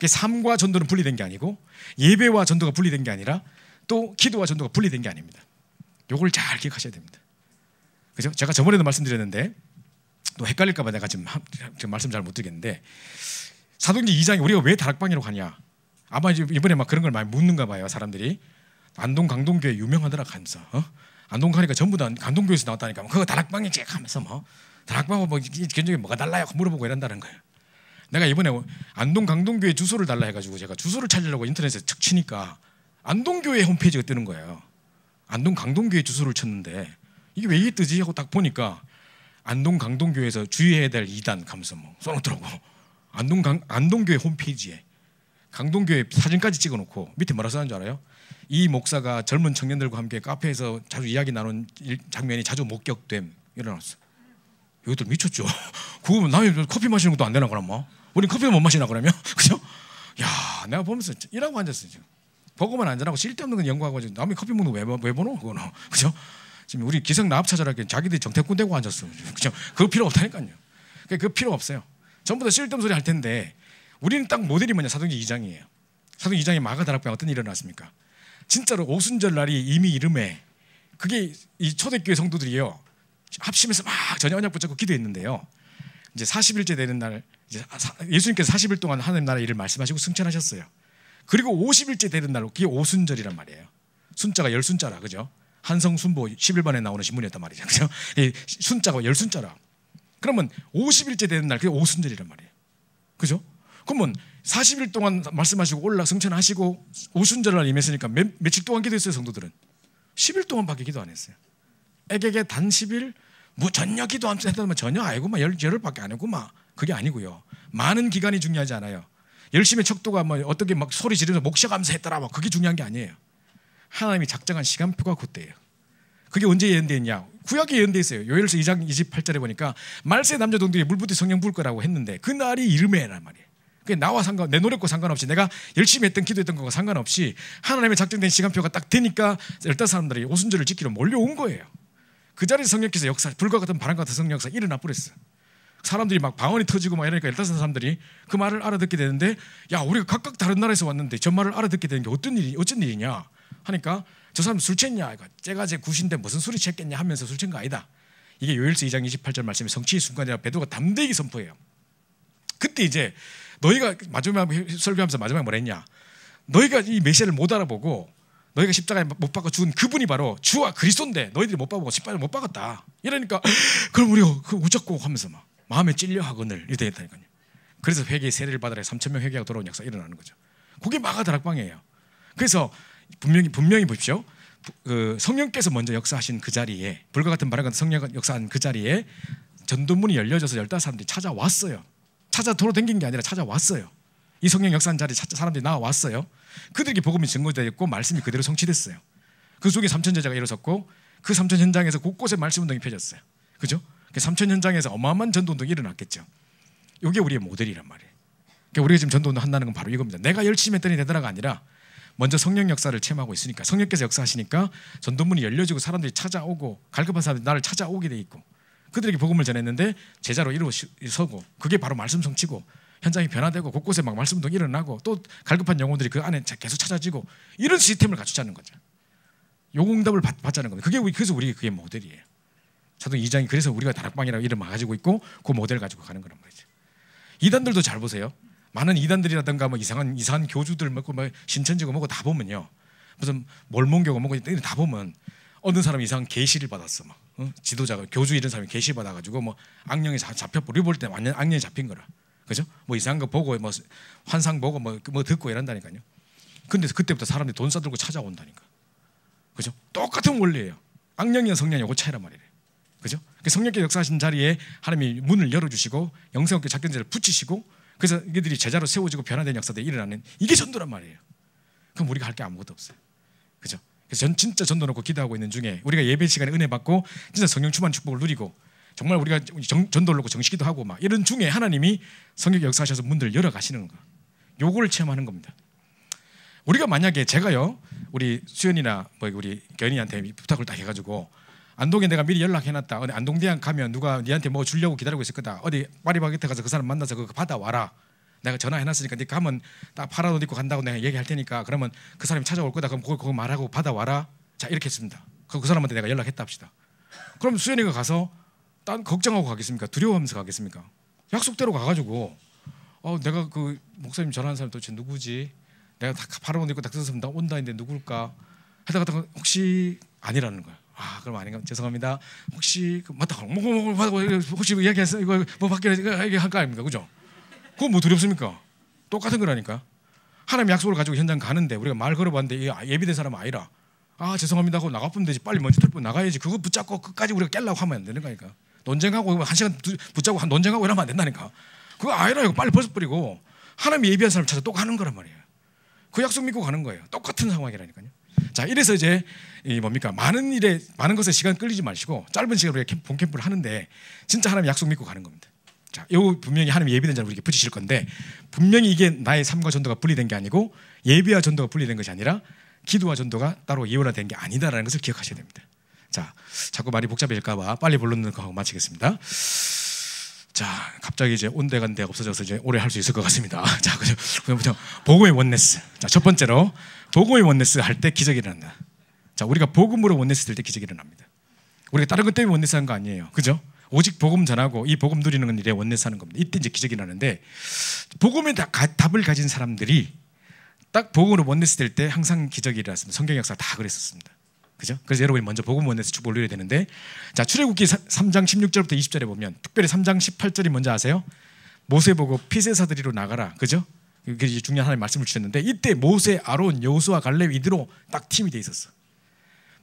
삶과 전도는 분리된 게 아니고 예배와 전도가 분리된 게 아니라 또 기도와 전도가 분리된 게 아닙니다. 이걸 잘 기억하셔야 됩니다. 그죠? 제가 저번에도 말씀드렸는데 또 헷갈릴까 봐 내가 지금 말씀 잘 못 드리겠는데 사도행전 2장에 우리가 왜 다락방이라고 하냐, 아마 이번에 막 그런 걸 많이 묻는가 봐요. 사람들이 안동 강동교회 유명하더라 하면서 안동 가니까 전부 다 강동교회에서 나왔다니까 그거 다락방이지 하면서 뭐 다락방하고 뭐 견적이 뭐가 달라요 물어보고 이런다는 거예요. 내가 이번에 안동 강동교회 주소를 달라 해가지고 제가 주소를 찾으려고 인터넷에 척 치니까 안동교회 홈페이지가 뜨는 거예요. 안동 강동교회 주소를 쳤는데 이게 왜 이게 뜨지 하고 딱 보니까 안동 강동교회에서 주의해야 될 2단 하면서 뭐 써놓더라고. 안동교회 홈페이지에 강동교회 사진까지 찍어놓고 밑에 뭐라 써놓은 줄 알아요? 이 목사가 젊은 청년들과 함께 카페에서 자주 이야기 나눈 장면이 자주 목격됨 일어났어. 이것들 미쳤죠. 그거 남이 커피 마시는 것도 안 되나 그러면? 우린 커피를 못 마시나 그러면? 그죠? 야, 내가 보면서 이러고 앉았어요. 지금. 보고만 앉아라고 쓸데없는 건 연구하고 남이 커피 먹는 거 왜 보노? 그거는. 그죠? 지금 우리 기성 나합 찾아라니까 자기들이 정태군 되고 앉았어. 그죠? 그거 필요 없다니까요. 그거 필요 없어요. 전부 다 쓸데없는 소리 할 텐데 우리는 딱 모델이 뭐냐? 사도행전 2장이에요. 사도행전 2장에 마가 다락방에 어떤 일이 일어났습니까? 진짜로 오순절 날이 이미 이름에 그게 이 초대교회 성도들이요. 합심해서 막 전야 언약 붙잡고 기도했는데요. 이제 40일째 되는 날 이제 예수님께서 40일 동안 하나님 나라 일을 말씀하시고 승천하셨어요. 그리고 50일째 되는 날로 그게 오순절이란 말이에요. 순자가 10순자라 그죠? 한성순보 11번에 나오는 신문이었단 말이죠. 그죠? 순자가 10순자라. 그러면 50일째 되는 날 그게 오순절이란 말이에요. 그죠? 그러면 40일 동안 말씀하시고 올라 승천하시고 오순절 날 임했으니까 며칠 동안 기도했어요. 성도들은 10일 동안밖에 기도 안 했어요. 애에게 단 10일 뭐 전혀 기도 안 했다면 전혀 아니구만 열흘밖에 안 했구만. 그게 아니고요. 많은 기간이 중요하지 않아요. 열심히 척도가 뭐 어떻게 막 소리 지르면서 목셔가면서 했더라 뭐 그게 중요한 게 아니에요. 하나님이 작정한 시간표가 그때예요. 그게 언제 예언되었냐? 구약에 예언되어 있어요. 요엘서 2장 28절에 보니까 말세 남자동들이 물부터 성령 부을 거라고 했는데 그 날이 이름에란 말이에요. 그게 나와 내 노력과 상관없이 내가 열심히 했던 기도했던 것과 상관없이 하나님의 작정된 시간표가 딱 되니까 15사람들이 오순절을 지키러 몰려온 거예요. 그 자리에서 성령께서 역사, 불과 같은 바람 같은 성령 역사 일어나 버렸어요. 사람들이 막 방언이 터지고 막 이러니까 15사람들이 그 말을 알아듣게 되는데 야 우리가 각각 다른 나라에서 왔는데 저 말을 알아듣게 되는 게 어쩐 일이냐 하니까 저 사람 술 챘냐? 쟤가 제 굿인데 무슨 술이 챘겠냐 하면서 술 챈 거 아니다. 이게 요엘서 2장 28절 말씀이 성취의 순간이라 베드로가 담대히 선포해요. 그때 이제 너희가 마지막에 설교하면서 마지막에 뭐라 했냐? 너희가 이 메시아를 못 알아보고 너희가 십자가에 못 박아 죽은 그분이 바로 주와 그리스도인데 너희들이 못 박고 십자가에 못 박았다. 이러니까 그럼 우리가 그 우적고 하면서 막 마음에 찔려 하거늘 이렇게 됐다니까요. 그래서 회개의 세례를 받아라 3,000명 회개하고 돌아온 역사가 일어나는 거죠. 그게 마가 다락방이에요. 그래서 분명히 보십시오. 그 성령께서 먼저 역사하신 그 자리에 불과 같은 바람 같은 성령 역사한 그 자리에 전도문이 열려져서 15사람들이 찾아왔어요. 찾아 돌아다닌 게 아니라 찾아왔어요. 이 성령 역사한 자리에 사람들이 나와왔어요. 그들에게 복음이 증거되었고 말씀이 그대로 성취됐어요. 그 속에 3천 제자가 일어섰고 그 3천 현장에서 곳곳에 말씀 운동이 펴졌어요. 그죠? 그 3천 현장에서 어마어마한 전도 운동이 일어났겠죠. 이게 우리의 모델이란 말이에요. 그러니까 우리가 지금 전도 운동 한다는 건 바로 이겁니다. 내가 열심히 했더니 되더라가 아니라 먼저 성령 역사를 체험하고 있으니까 성령께서 역사하시니까 전도문이 열려지고 사람들이 찾아오고 갈급한 사람들이 나를 찾아오게 돼 있고 그들에게 복음을 전했는데 제자로 일어서고 그게 바로 말씀 성취고 현장이 변화되고 곳곳에 막 말씀운동이 일어나고 또 갈급한 영혼들이 그 안에 계속 찾아지고 이런 시스템을 갖추자는 거죠. 요응답을 받자는 겁니다. 그래서 우리 그게 모델이에요. 사도 2장이 그래서 우리가 다락방이라고 이름을 가지고 있고 그 모델을 가지고 가는 거란 말이죠. 이단들도 잘 보세요. 많은 이단들이라든가 뭐 이상한 교주들 뭐 신천지고 뭐고 다 보면요. 무슨 몰몬교고 뭐고 다 보면 어느 사람이 이상한 계시를 받았어. 막 지도자가 교주 이런 사람이 계시 받아가지고 뭐 악령에 잡혔고 우리 볼 때 완전 악령에 잡힌 거라. 그죠? 뭐 이상한 거 보고 뭐 환상 보고 뭐 듣고 이런다니까요. 근데 그때부터 사람들이 돈 싸들고 찾아온다니까. 그죠? 똑같은 원리예요. 악령이와 성령이 요거 차이란 말이에요. 그죠? 성령께 역사하신 자리에 하나님이 문을 열어주시고 영성없게 작은 자를 붙이시고 그래서 이들이 제자로 세워지고 변화된 역사들이 일어나는 이게 전도란 말이에요. 그럼 우리가 할 게 아무것도 없어요. 그죠? 그래서 진짜 전도 놓고 기도하고 있는 중에 우리가 예배 시간에 은혜 받고 진짜 성령 충만 축복을 누리고 정말 우리가 전도를 놓고 정식기도 하고 막 이런 중에 하나님이 성령의 역사하셔서 문들을 열어 가시는 거. 요거를 체험하는 겁니다. 우리가 만약에 제가요 우리 수연이나 뭐 우리 견이한테 부탁을 딱 해가지고 안동에 내가 미리 연락해놨다. 어디 안동대학 가면 누가 니한테 뭐 주려고 기다리고 있을 거다. 어디 파리바게트 가서 그 사람 만나서 그거 받아와라. 내가 전화해놨으니까 네 가면 딱 파란 옷 입고 간다고 내가 얘기할 테니까 그러면 그 사람이 찾아올 거다. 그럼 그거 말하고 받아와라. 자 이렇게 했습니다. 그 사람한테 내가 연락했다 합시다. 그럼 수연이가 가서 딴 걱정하고 가겠습니까? 두려워하면서 가겠습니까? 약속대로 가가지고 내가 그 목사님 전화한 사람 도대체 누구지? 내가 다 파란 옷 입고 딱 써서 온다 했는데 누굴까? 하다가 혹시 아니라는 거야. 아 그럼 아닌가? 죄송합니다. 혹시 맞다. 혹시 이야기해서 이거 뭐 밖에 얘기할 거 아닙니까? 그죠? 그거 뭐 두렵습니까? 똑같은 거라니까. 하나님 약속을 가지고 현장 가는데 우리가 말 걸어봤는데 예비된 사람은 아니라 아 죄송합니다 하고 나가면 되지. 빨리 먼저 털고 나가야지. 그거 붙잡고 끝까지 우리가 깰라고 하면 안 되는 거니까. 논쟁하고 한 시간 붙잡고 논쟁하고 이러면 안 된다니까. 그거 아니라 이거 빨리 벗어버리고 하나님 예비한 사람 찾아 또 가는 거란 말이에요. 그 약속 믿고 가는 거예요. 똑같은 상황이라니까요. 자, 이래서 이제 뭡니까? 많은 것에 시간 끌리지 마시고 짧은 시간에 우리가 본 캠프를 하는데 진짜 하나님 약속 믿고 가는 겁니다. 자, 이거 분명히 하나님 예비된 자를 우리에게 붙이실 건데 분명히 이게 나의 삶과 전도가 분리된 게 아니고 예비와 전도가 분리된 것이 아니라 기도와 전도가 따로 이원화된 게 아니다라는 것을 기억하셔야 됩니다. 자, 자꾸 말이 복잡해질까 봐 빨리 본론 넣고 하고 마치겠습니다. 자, 갑자기 이제 온데간데 없어져서 이제 오래 할 수 있을 것 같습니다. 자, 그죠? 복음의 원네스. 자, 첫 번째로 복음의 원네스 할 때 기적이 일어난다. 자, 우리가 복음으로 원네스 될 때 기적이 일어납니다. 우리가 다른 것 때문에 원네스 하는 거 아니에요. 그죠? 오직 복음 전하고 이 복음 누리는 일에 원네스 하는 겁니다. 이때 이제 기적이 일어나는데 복음의 답을 가진 사람들이 딱 복음으로 원네스 될 때 항상 기적이 일어났습니다. 성경 역사 다 그랬었습니다. 그죠? 그래서 여러분이 먼저 복음 원네스 축복을 누려야 되는데 자, 출애굽기 3장 16절부터 20절에 보면 특별히 3장 18절이 뭔지 아세요? 모세 보고 핏의 사드리로 나가라. 그죠? 그게 중요한 하나님 말씀을 주셨는데 이때 모세, 아론, 여호수아, 갈렙 이대로 딱 팀이 돼 있었어.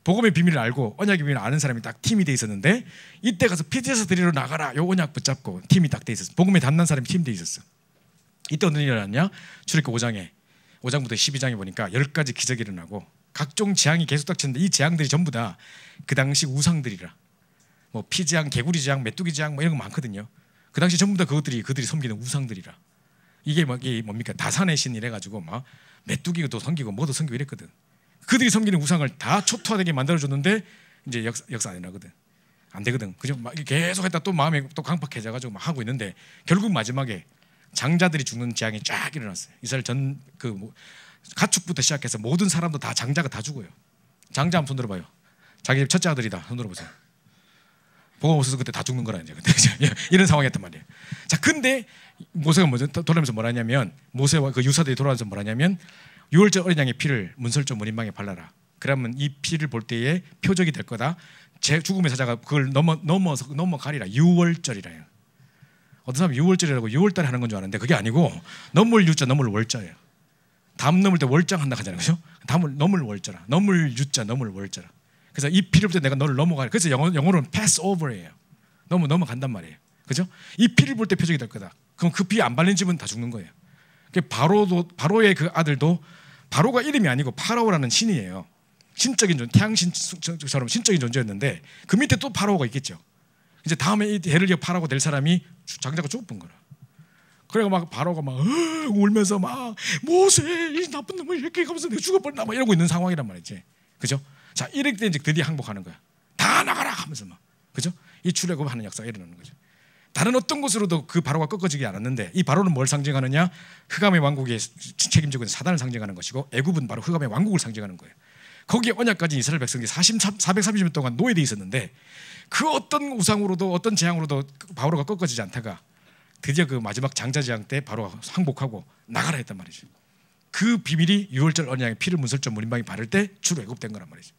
복음의 비밀을 알고 언약의 비밀을 아는 사람이 딱 팀이 돼 있었는데 이때 가서 핏의 사드리로 나가라. 요 언약 붙잡고 팀이 딱 돼 있었어. 복음에 담난 사람이 팀 돼 있었어. 이때 어떤 일이 일어났냐? 출애굽기 5장부터 12장에 보니까 10가지 기적이 일어나고 각종 재앙이 계속 닥쳤는데 이 재앙들이 전부 다 그 당시 우상들이라. 뭐 피재앙, 개구리 재앙, 메뚜기 재앙 뭐 이런 거 많거든요. 그 당시 전부 다 그들이 섬기는 우상들이라. 이게 뭡니까? 다산의 신 이래가지고 막 메뚜기도 섬기고 뭐도 섬기고 이랬거든. 그들이 섬기는 우상을 다 초토화되게 만들어줬는데 이제 역사 안 일어나거든. 안 되거든. 그죠? 막 계속 했다 또 마음이 또 강팍해져가지고 막 하고 있는데 결국 마지막에 장자들이 죽는 재앙이 쫙 일어났어요. 이스라엘 가축부터 시작해서 모든 사람도 다 장자가 다 죽어요. 장자 한번 손 들어봐요. 자기 집 첫째 아들이다. 손 들어보세요. 복음 없어서 그때 다 죽는 거라 이제 그때 이런 상황이었단 말이에요. 자, 근데 모세가 먼저 돌아오면서 뭐라냐면 모세와 그 유사들이 돌아와서 뭐라냐면 6월절 어린 양의 피를 문설주 문인방에 발라라. 그러면 이 피를 볼 때에 표적이 될 거다. 제 죽음의 사자가 그걸 넘어가리라. 6월절이라요. 어떤 사람은 6월절이라고 6월달에 하는 건 줄 아는데 그게 아니고 넘을 유자 넘을 월자예요. 담 넘을 때 월장 한다 하잖아요. 그죠? 담을 넘을 월자라. 넘을 유자 넘을 월자라. 그래서 이 피를 볼 때 내가 너를 넘어가. 그래서 영어로는 pass over예요. 넘어간단 말이에요. 그죠? 이 피를 볼 때 표적이 될 거다. 그럼 그 피 안 발린 집은 다 죽는 거예요. 바로의 그 아들도 바로가 이름이 아니고 파라오라는 신이에요. 신적인 태양신처럼 신적인 존재였는데 그 밑에 또 파라오가 있겠죠. 이제 다음에 이 해를 이어 파라오가 될 사람이 장자가 죽은 거라. 그래가 막 바로가 막 울면서 막 모세 이 나쁜 놈을 이렇게 하면서 내가 죽어버린다 막 이러고 있는 상황이란 말이지. 그죠? 자, 이럴 때 이제 드디어 항복하는 거야. 다 나가라 하면서 막. 그죠? 이 출애굽하는 역사가 일어나는 거죠. 다른 어떤 곳으로도 그 바로가 꺾어지지 않았는데 이 바로는 뭘 상징하느냐? 흑암의 왕국에 책임지고 있는 사단을 상징하는 것이고 애굽은 바로 흑암의 왕국을 상징하는 거예요. 거기에 언약까지 이스라엘 백성들이 430년 동안 노예되어 있었는데 그 어떤 우상으로도 어떤 재앙으로도 바로가 꺾어지지 않다가 드디어 그 마지막 장자재앙 때 바로가 항복하고 나가라 했단 말이죠. 그 비밀이 유월절 언약의 피를 문설점 무림방이 바를 때 출애굽된 거란 말이죠.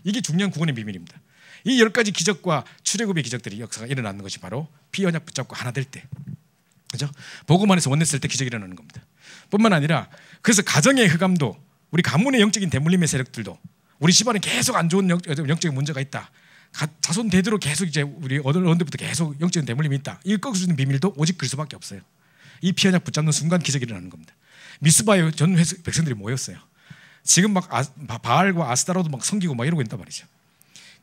이게 중요한 구원의 비밀입니다. 이 10가지 기적과 출애굽의 기적들이 역사가 일어나는 것이 바로 피 언약 붙잡고 하나 될 때, 그죠? 복음 안에서 원냈을 때 기적이 일어나는 겁니다. 뿐만 아니라 그래서 가정의 흑암도 우리 가문의 영적인 대물림의 세력들도 우리 집안에 계속 안 좋은 영적인 문제가 있다. 자손 대대로 계속 이제 우리 어느 때부터 계속 영적인 대물림이 있다. 이걸 꺾을 수 있는 비밀도 오직 그리스도밖에 없어요. 이 피 언약 붙잡는 순간 기적이 일어나는 겁니다. 미스바에 전 백성들이 모였어요. 지금 막 바알과 아스타로도 막 섬기고 막 이러고 있단 말이죠.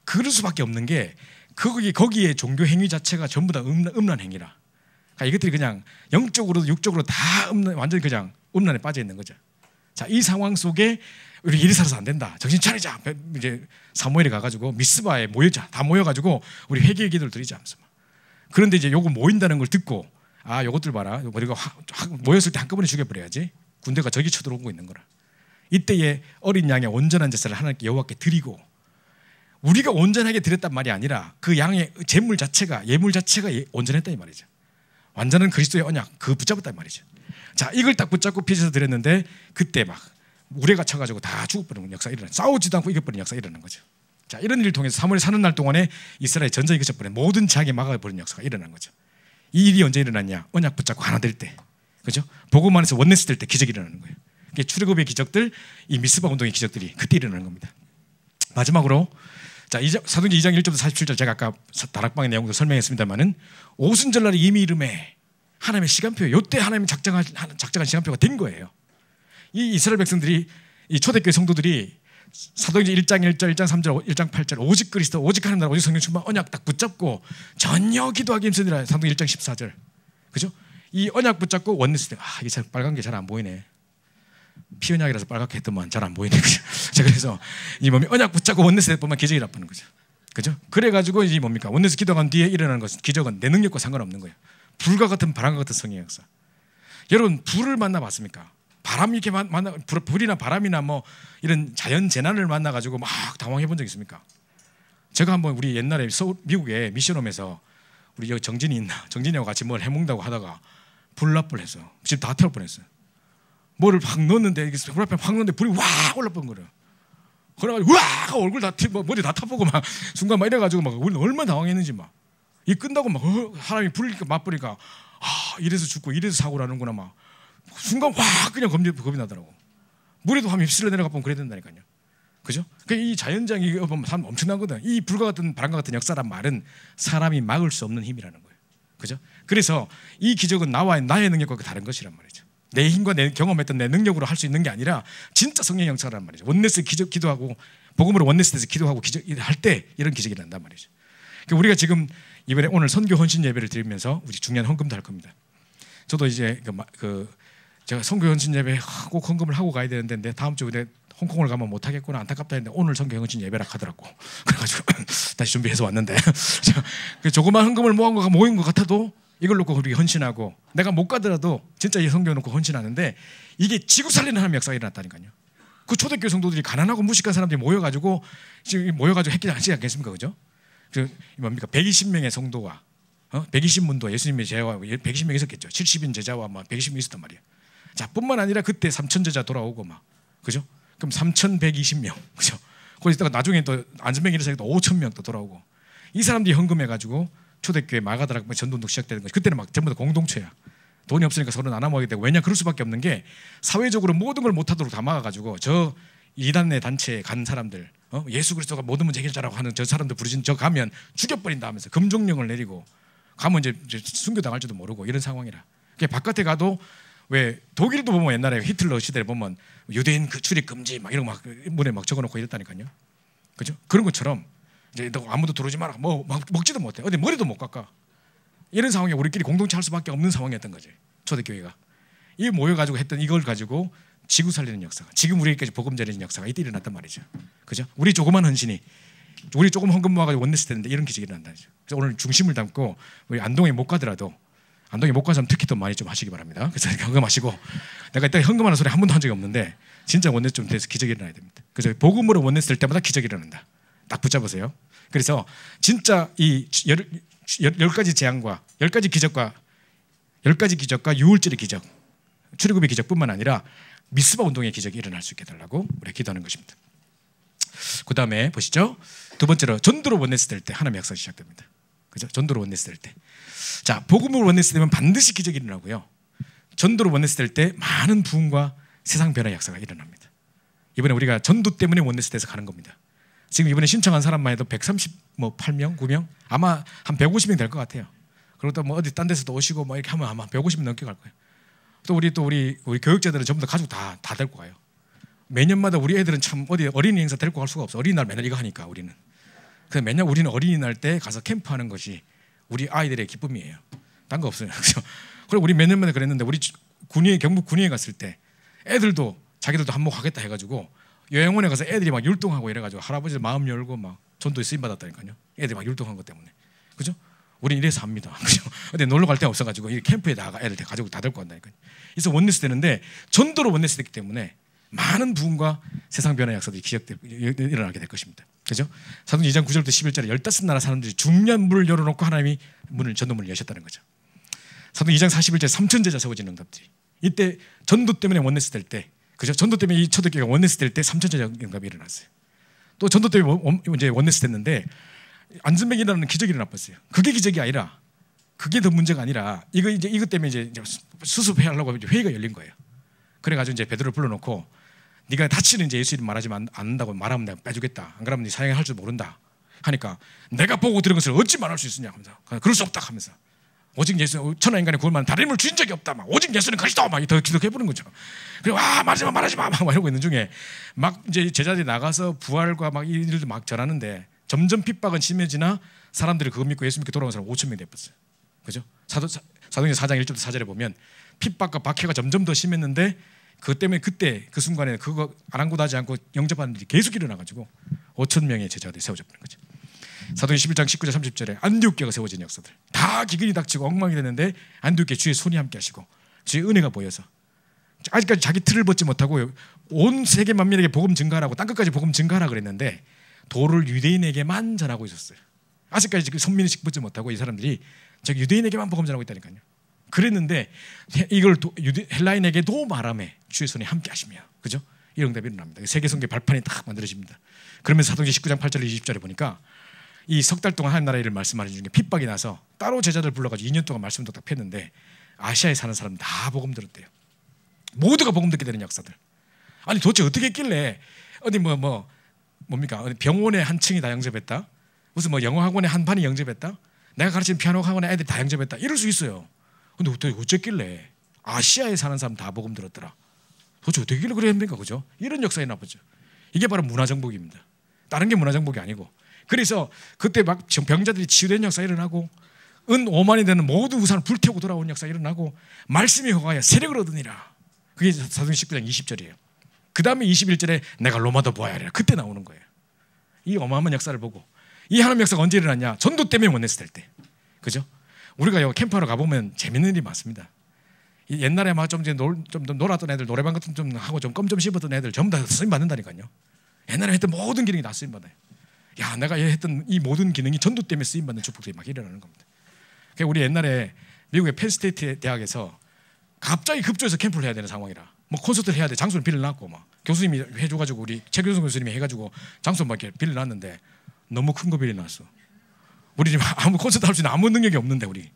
그럴 수밖에 없는 게 거기에 종교 행위 자체가 전부 다 음란 행위라. 그러니까 이것들이 그냥 영적으로도 육적으로 다 완전히 그냥 음란에 빠져 있는 거죠. 자, 이 상황 속에 우리 이리 살아서 안 된다. 정신 차리자. 이제 사무엘에 가가지고 미스바에 모이자. 다 모여가지고 우리 회개의 기도를 드리자 하면서. 그런데 이제 요거 모인다는 걸 듣고 아, 요것들 봐라. 우리가 모였을 때 한꺼번에 죽여버려야지. 군대가 저기 쳐들어오고 있는 거라. 이때에 어린 양의 온전한 제사를 하나님께 여호와께 드리고 우리가 온전하게 드렸단 말이 아니라 그 양의 제물 자체가 예물 자체가 온전했다 이 말이죠. 완전한 그리스도의 언약 그 붙잡았단 말이죠. 자, 이걸 딱 붙잡고 피해서 드렸는데 그때 막 우레가 쳐가지고 다 죽어버리는 역사가 일어나. 싸우지도 않고 이겨버리는 역사가 일어나는 거죠. 자, 이런 일을 통해서 사무엘이 사는 날 동안에 이스라엘 전쟁이 그쳐버린 모든 재앙이 막아버리는 역사가 일어난 거죠. 이 일이 언제 일어났냐? 언약 붙잡고 하나 될 때, 그죠? 복음 안에서 원네스 될 때 기적이 일어나는 거예요. 이게 출애굽의 기적들, 이 미스바 운동의 기적들이 그때 일어나는 겁니다. 마지막으로 자, 사도행전 2장 1절부터 47절 제가 아까 다락방의 내용도 설명했습니다만은 오순절날이 이미 이름에 하나님의 시간표, 요때 하나님이 작정한 시간표가 된 거예요. 이 이스라엘 백성들이 이 초대교회 성도들이 사도행전 1장 1절, 1장 3절, 1장 8절 오직 그리스도, 오직 하나님 나라, 오직 성령 충만 언약 딱 붙잡고 전혀 기도하기 힘쓰니라. 사도행전 1장 14절, 그죠? 이 언약 붙잡고 원내스 때 이게 참 빨간 게 잘 안 보이네. 피 언약이라서 빨갛게 했더만 잘 안 보이네. 자, 그래서 이 몸이 언약 붙잡고 원내스 때 보면 기적이 나쁘는 거죠. 그죠? 그래가지고 이 뭡니까? 원내스 기도한 뒤에 일어나는 것은 기적은 내 능력과 상관없는 거예요. 불과 같은 바람과 같은 성의 역사. 여러분 불을 만나봤습니까? 바람이 이렇게 불이나 바람이나 뭐 이런 자연 재난을 만나가지고 막 당황해 본 적 있습니까? 제가 한번 우리 옛날에 미국에 미션홈에서 우리 여기 정진이 있나? 정진이하고 같이 뭘 해먹는다고 하다가 불납불 했어. 집 다 태울 뻔했어요. 뭐를 확 넣었는데 불앞에 확 넣었는데 불이 확 올라쁜 거예요. 그래가지고 와 얼굴 다 머리 다 타보고 막 순간 막 이래가지고 막 우리는 얼마나 당황했는지 막 이 끝나고 막 사람이 불니까 맞버리니까 이래서 죽고 이래서 사고 나는구나 막 순간 확 그냥 겁이 나더라고. 물에도 한번 휩쓸려 내려가 보면 그래야 된다니까요. 그죠? 그러니까 이 자연장이 보면 참 엄청나거든. 이 불과 같은 바람과 같은 역사란 말은 사람이 막을 수 없는 힘이라는 거예요. 그죠? 그래서 이 기적은 나와 나의 능력과 다른 것이란 말이죠. 내 힘과 내 경험했던 내 능력으로 할 수 있는 게 아니라 진짜 성령의 역사란 말이죠. 원네스 기도하고 복음으로 원네스에서 기도하고 할 때 이런 기적이 난단 말이죠. 그러니까 우리가 지금 이번에 오늘 선교 헌신 예배를 드리면서 우리 중요한 헌금도 할 겁니다. 저도 이제 제가 선교 헌신 예배 꼭 헌금을 하고 가야 되는데 다음 주에 홍콩을 가면 못 하겠구나 안타깝다 했는데 오늘 선교 헌신 예배라 하더라고. 그래가지고 다시 준비해서 왔는데 조그만 헌금을 모인 것 같아도 이걸 놓고 우리 헌신하고 내가 못 가더라도 진짜 이 성경 놓고 헌신하는데 이게 지구 살리는 하나님의 역사가 일어났다니까요. 그 초대교회 성도들이 가난하고 무식한 사람들이 모여가지고 했지 않겠습니까, 그죠? 그 뭡니까 120명의 성도와 120문도 예수님의 제자와 120명 있었겠죠. 70인 제자와 막 120명 있었단 말이에요. 자, 뿐만 아니라 그때 3천 제자 돌아오고 막 그죠? 그럼 3,120명 그죠? 거기다가 나중에 또 안전병 일어서 또 5,000명 또 돌아오고 이 사람들이 헌금해가지고 초대교회 마가다락 전도운동 시작되는 거죠. 그때는 막 전부 다 공동체야. 돈이 없으니까 서로 나눠 먹게 되고 왜냐 그럴 수밖에 없는 게 사회적으로 모든 걸 못하도록 다 막아가지고 저 이단의 단체에 간 사람들 예수 그리스도가 모든 문제 해결자라고 하는 저 사람들 부르신 저 가면 죽여버린다 하면서 금종령을 내리고 가면 이제 순교당할지도 모르고 이런 상황이라. 바깥에 가도 왜 독일도 보면 옛날에 히틀러 시대에 보면 유대인 그 출입 금지 막 이런 거 막 문에 막 적어놓고 이랬다니까요. 그죠? 그런 것처럼 이제 너 아무도 들어오지 마라. 뭐 먹지도 못해. 어디 머리도 못 깎아. 이런 상황에 우리끼리 공동체 할 수밖에 없는 상황이었던 거지. 초대교회가 이 모여가지고 했던 이걸 가지고 지구 살리는 역사가 지금 우리에게까지 복음 전해진 역사가 이때 일어났단 말이죠. 그죠? 우리 조그만 헌신이 우리 조금 헌금 모아가지고 원내스 되는데 이런 기적이 일어난다. 그래서 오늘 중심을 담고 우리 안동에 못 가더라도 안동에 못 간 사람 특히 더 많이 좀 하시기 바랍니다. 그래서 헌금하시고 내가 이때 헌금하는 소리 한 번도 한 적이 없는데 진짜 원내스 좀 돼서 기적이 일어나야 됩니다. 그래서 복음으로 원내스 될 때마다 기적이 일어난다. 딱 붙잡으세요. 그래서 진짜 이 10가지 재앙과 10가지 기적과 10가지 기적과 유월절의 기적, 출애굽의 기적뿐만 아니라 미스바 운동의 기적이 일어날 수 있게 해달라고 우리 기도하는 것입니다. 그 다음에 보시죠. 두 번째로 전도로 원내스 될 때 하나님의 역사가 시작됩니다. 그죠? 전도로 원내스 될 때. 자, 복음으로 원내스 되면 반드시 기적이 일어나고요. 전도로 원내스 될 때 많은 부흥과 세상 변화의 역사가 일어납니다. 이번에 우리가 전도 때문에 원내스 돼서 가는 겁니다. 지금 이번에 신청한 사람만 해도 138명, 9명? 아마 한 150명 될 것 같아요. 그리고 또 뭐 어디 딴 데서도 오시고 뭐 이렇게 하면 아마 150명 넘게 갈 거예요. 또 우리 교육자들은 전부 다 가지고 다 데리고 가요. 매년마다 우리 애들은 참 어디 어린이 행사 데리고 갈 수가 없어. 어린이날 매날 이거 하니까 우리는. 그래서 매년 우리는 어린이날 때 가서 캠프하는 것이 우리 아이들의 기쁨이에요. 딴 거 없어요. 그리고 우리 매년마다 그랬는데 우리 경북 군위에 갔을 때 애들도 자기들도 한몫 하겠다 해가지고 요양원에 가서 애들이 막 율동하고 이래가지고 할아버지 마음 열고 막 전도에 쓰임 받았다니까요. 애들이 막 율동한 것 때문에. 그죠? 우리는 이래서 합니다. 그죠? 근데 놀러 갈 데가 없어가지고 이 캠프에 다가 애들 가지고 다 데리고 간다니까요. 그래서 원내스 되는데 전도로 원내스 됐기 때문에 많은 부흥과 세상 변화의 역사들이 일어나게 될 것입니다. 그죠? 사도행 2장 9절부터 11절에 15나라 사람들이 중요한 문을 열어놓고 하나님이 전도문을 여셨다는 거죠. 사도행 2장 41절에 3천 제자 세워지는 응답들이 이때 전도 때문에 원내스 될 때, 그죠? 전도 때문에 이 초대교회가 원내스 될 때 3천 제자 응답이 일어났어요. 또 전도 때문에 이제 원내스 됐는데 안전병이 일어나는 기적이 일어났어요. 그게 기적이 아니라 그게 더 문제가 아니라 이것 때문에 이제 수습해야 하려고 회의가 열린 거예요. 그래가지고 이제 베드로를 불러놓고 네가 다치는 이제 예수 이름 말하지 않는다고 말하면 내가 빼주겠다. 안 그러면 네 사형할 줄 모른다. 하니까 내가 보고 들은 것을 어찌 말할 수 있으냐 하면서 그럴 수 없다 하면서 오직 예수 천하 인간의 구원만 다른 힘을 주신 적이 없다. 막 오직 예수는 그리스도 막 더 기독해보는 거죠. 그리고 말하지 마 막 이러고 있는 중에 막 이제 제자들이 나가서 부활과 막 이 일들 막 전하는데 점점 핍박은 심해지나 사람들이 그거 믿고 예수 믿고 돌아온 사람 5천 명이 됐어요. 그죠? 사도행전 4장 1절부터 4절에 보면 핍박과 박해가 점점 더 심했는데 그것 때문에 그때 그 순간에 그거 아랑곳하지 않고 영접하는 일이 계속 일어나가지고 5천 명의 제자들이 세워졌다는 거죠. 사도행전 11장 19절 30절에 안디옥교가 세워진 역사들 다 기근이 닥치고 엉망이 되는데 안디옥교에 주의 손이 함께 하시고 주의 은혜가 보여서 아직까지 자기 틀을 벗지 못하고 온 세계 만민에게 복음 증가하라고 땅끝까지 복음 증가하라 그랬는데 도를 유대인에게만 전하고 있었어요. 아직까지 그 선민의식 벗지 못하고 이 사람들이 저기 유대인에게만 복음 전하고 있다니까요. 그랬는데 이걸 헬라인에게도 말하며 주의 손이 함께 하시며, 그죠? 이런 응답이 일어납니다. 세계 성교 발판이 딱 만들어집니다. 그러면서 사도행전 19장 8절 20절에 보니까 이 석 달 동안 하나님 나라 일을 말씀하는 중에 핍박이 나서 따로 제자들 불러가지고 2년 동안 말씀도 딱 폈는데 아시아에 사는 사람 다 복음 들었대요. 모두가 복음 듣게 되는 역사들. 아니 도대체 어떻게 했길래 어디 뭡니까? 어디 병원의 한 층이 다 영접했다. 무슨 뭐 영어 학원의 한 반이 영접했다. 내가 가르치는 피아노 학원의 애들이 다 영접했다. 이럴 수 있어요. 근데 어쨌길래 아시아에 사는 사람 다 복음 들었더라. 도대체 어떻게 길래 그래야 합니까? 그죠? 이런 역사에 나쁘죠. 이게 바로 문화정복입니다. 다른 게 문화정복이 아니고. 그래서 그때 막 병자들이 치유된 역사 일어나고 은 5만이 되는 모두 우산을 불태우고 돌아온 역사 일어나고 말씀이 허가하여 세력을 얻으니라. 그게 사도행전 19장 20절이에요. 그 다음에 21절에 내가 로마도 보아야 하리라. 그때 나오는 거예요. 이 어마어마한 역사를 보고 이 하나님의 역사가 언제 일어났냐? 전도 때문에 원내스 될 때. 그죠? 우리가 여기 캠프하러 가보면 재밌는 일이 많습니다. 옛날에 막 좀 놀았던 애들, 노래방 같은 좀 하고 좀 껌 좀 씹었던 애들 전부 다 쓰임 받는다니까요. 옛날에 했던 모든 기능이 다 쓰임 받아요. 야, 내가 했던 이 모든 기능이 전도 때문에 쓰임 받는 축복들이 막 일어나는 겁니다. 우리 옛날에 미국의 펜스테이트 대학에서 갑자기 급조해서 캠프를 해야 되는 상황이라 뭐 콘서트를 해야 돼. 장소를 빌려놨고 막 교수님이 해줘가지고 우리 최교수 교수님이 해가지고 장소 막 이렇게 빌려놨는데 너무 큰 거 빌려놨어. 우리 지금 아무 콘서트 할 수 있는 아무 능력이 없는데 우리.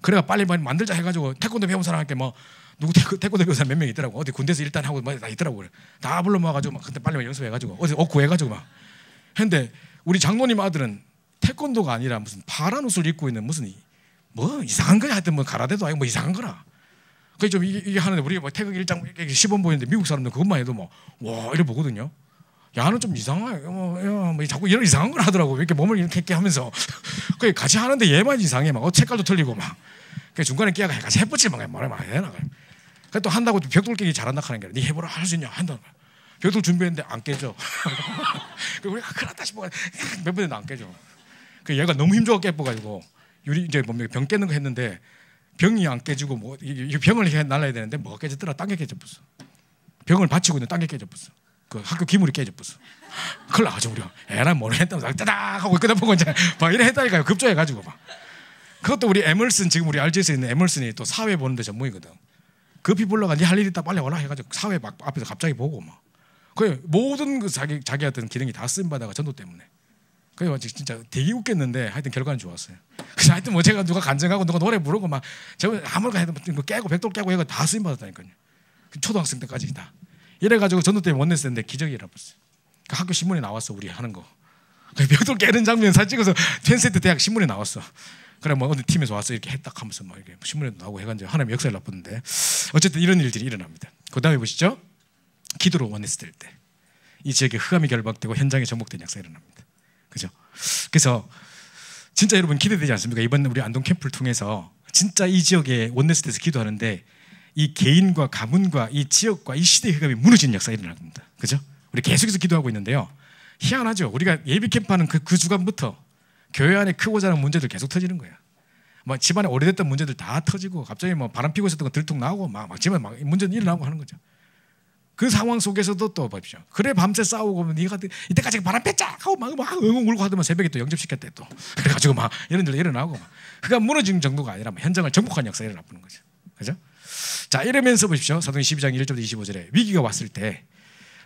그래가 빨리 만들자 해가지고 태권도 배운 사람한테 뭐 누구 태권도 배운 사람 몇 명 있더라고. 어디 군대에서 일단 하고 다 있더라고. 그래. 다 불러 모아가지고 막 그때 빨리 연습해가지고 어디 옷 구해가지고 막 했는데 우리 장로님 아들은 태권도가 아니라 무슨 파란 옷을 입고 있는 무슨 뭐 이상한 거야. 하여튼 뭐 가라데도 아니고 뭐 이상한 거라. 그게 좀 이게 하는데 우리가 뭐 태극 일장 시범 보이는데 미국 사람들 그것만 해도 뭐 와 이래 보거든요. 야는 좀 이상해. 뭐 자꾸 이런 이상한 걸 하더라고. 이렇게 몸을 이렇게 하면서 그 같이 하는데 얘만 이상해. 막 색깔도 틀리고 막. 그 중간에 끼어가 같이 해보지 막 뭐라 막 해나. 그 또 한다고 벽돌 깨기 잘한다 하는 게 네 해보라 할 수 있냐 한다. 벽돌 준비했는데 안 깨져. 우리가 큰일 났다 싶어 몇 번에도 안 깨져. 그 얘가 너무 힘줘서 깨버가지고 유리 이제 뭐 병 깨는 거 했는데 병이 안 깨지고 뭐 이 병을 날라야 되는데 뭐가 깨졌더라. 땅에 깨져버렸어. 병을 받치고 있는 땅에 깨져버렸어. 그 학교 기물이 깨져버렸어. 큰일 나가지고 우리가 에라 모르겠다고 따닥 하고 끝나보고 이제 막 이래 했다니까요. 급조해가지고 막. 그것도 우리 에멀슨 지금 우리 RGS에 있는 에멀슨이 또 사회 보는데 전문이거든. 급히 불러가 네 할 일 있다 빨리 와라 해가지고 사회 막 앞에서 갑자기 보고 막. 그 모든 그 자기 어떤 기능이 다 쓰임 받아가 전도 때문에. 그래 진짜 되게 웃겼는데 하여튼 결과는 좋았어요. 그래서 하여튼 뭐 제가 누가 간증하고 누가 노래 부르고 막 제가 아무렇게 해도 깨고 백돌 깨고 이거 다 쓰임 받았다니까요. 초등학생 때까지 다. 이래가지고 전도 때문에 원냈었는데 기적이 일어났어요. 그 학교 신문에 나왔어 우리 하는 거. 벽돌 깨는 장면 사진 찍어서 펜세트 대학 신문에 나왔어. 그래 뭐 어느 팀에서 와서 이렇게 했다 하면서 막 이렇게 신문에도 나오고 해가지고 하나님의 역사를 나쁘는데 어쨌든 이런 일들이 일어납니다. 그 다음에 보시죠. 기도로 원했을 때 이 지역에 흑암이 결박되고 현장에 정복된 역사가 일어납니다. 그죠? 그래서 진짜 여러분 기대되지 않습니까? 이번 우리 안동 캠프를 통해서 진짜 이 지역에 원네스트에서 기도하는데 이 개인과 가문과 이 지역과 이 시대의 흑암이 무너지는 역사가 일어날 겁니다. 그죠? 우리 계속해서 기도하고 있는데요. 희한하죠. 우리가 예비 캠프하는 그 주간부터 교회 안에 크고 작은 문제들 계속 터지는 거야. 뭐 집안에 오래됐던 문제들 다 터지고 갑자기 뭐 바람 피고 있었던 거 들통 나고 막 집안에 막 문제는 일어나고 하는 거죠. 그 상황 속에서도 또 보십시오. 그래 밤새 싸우고 네가 이때까지 바람 빼짝 하고 막 엉엉 울고 하더만 새벽에 또 영접시켰대 또. 그래가지고 막 이런 일 일어나고 막. 그러니까 무너지는 정도가 아니라 현장을 정복한 역사가 일어나는 거죠. 그죠? 자 이러면서 보십시오. 사도행 12장 1절부터 25절에 위기가 왔을 때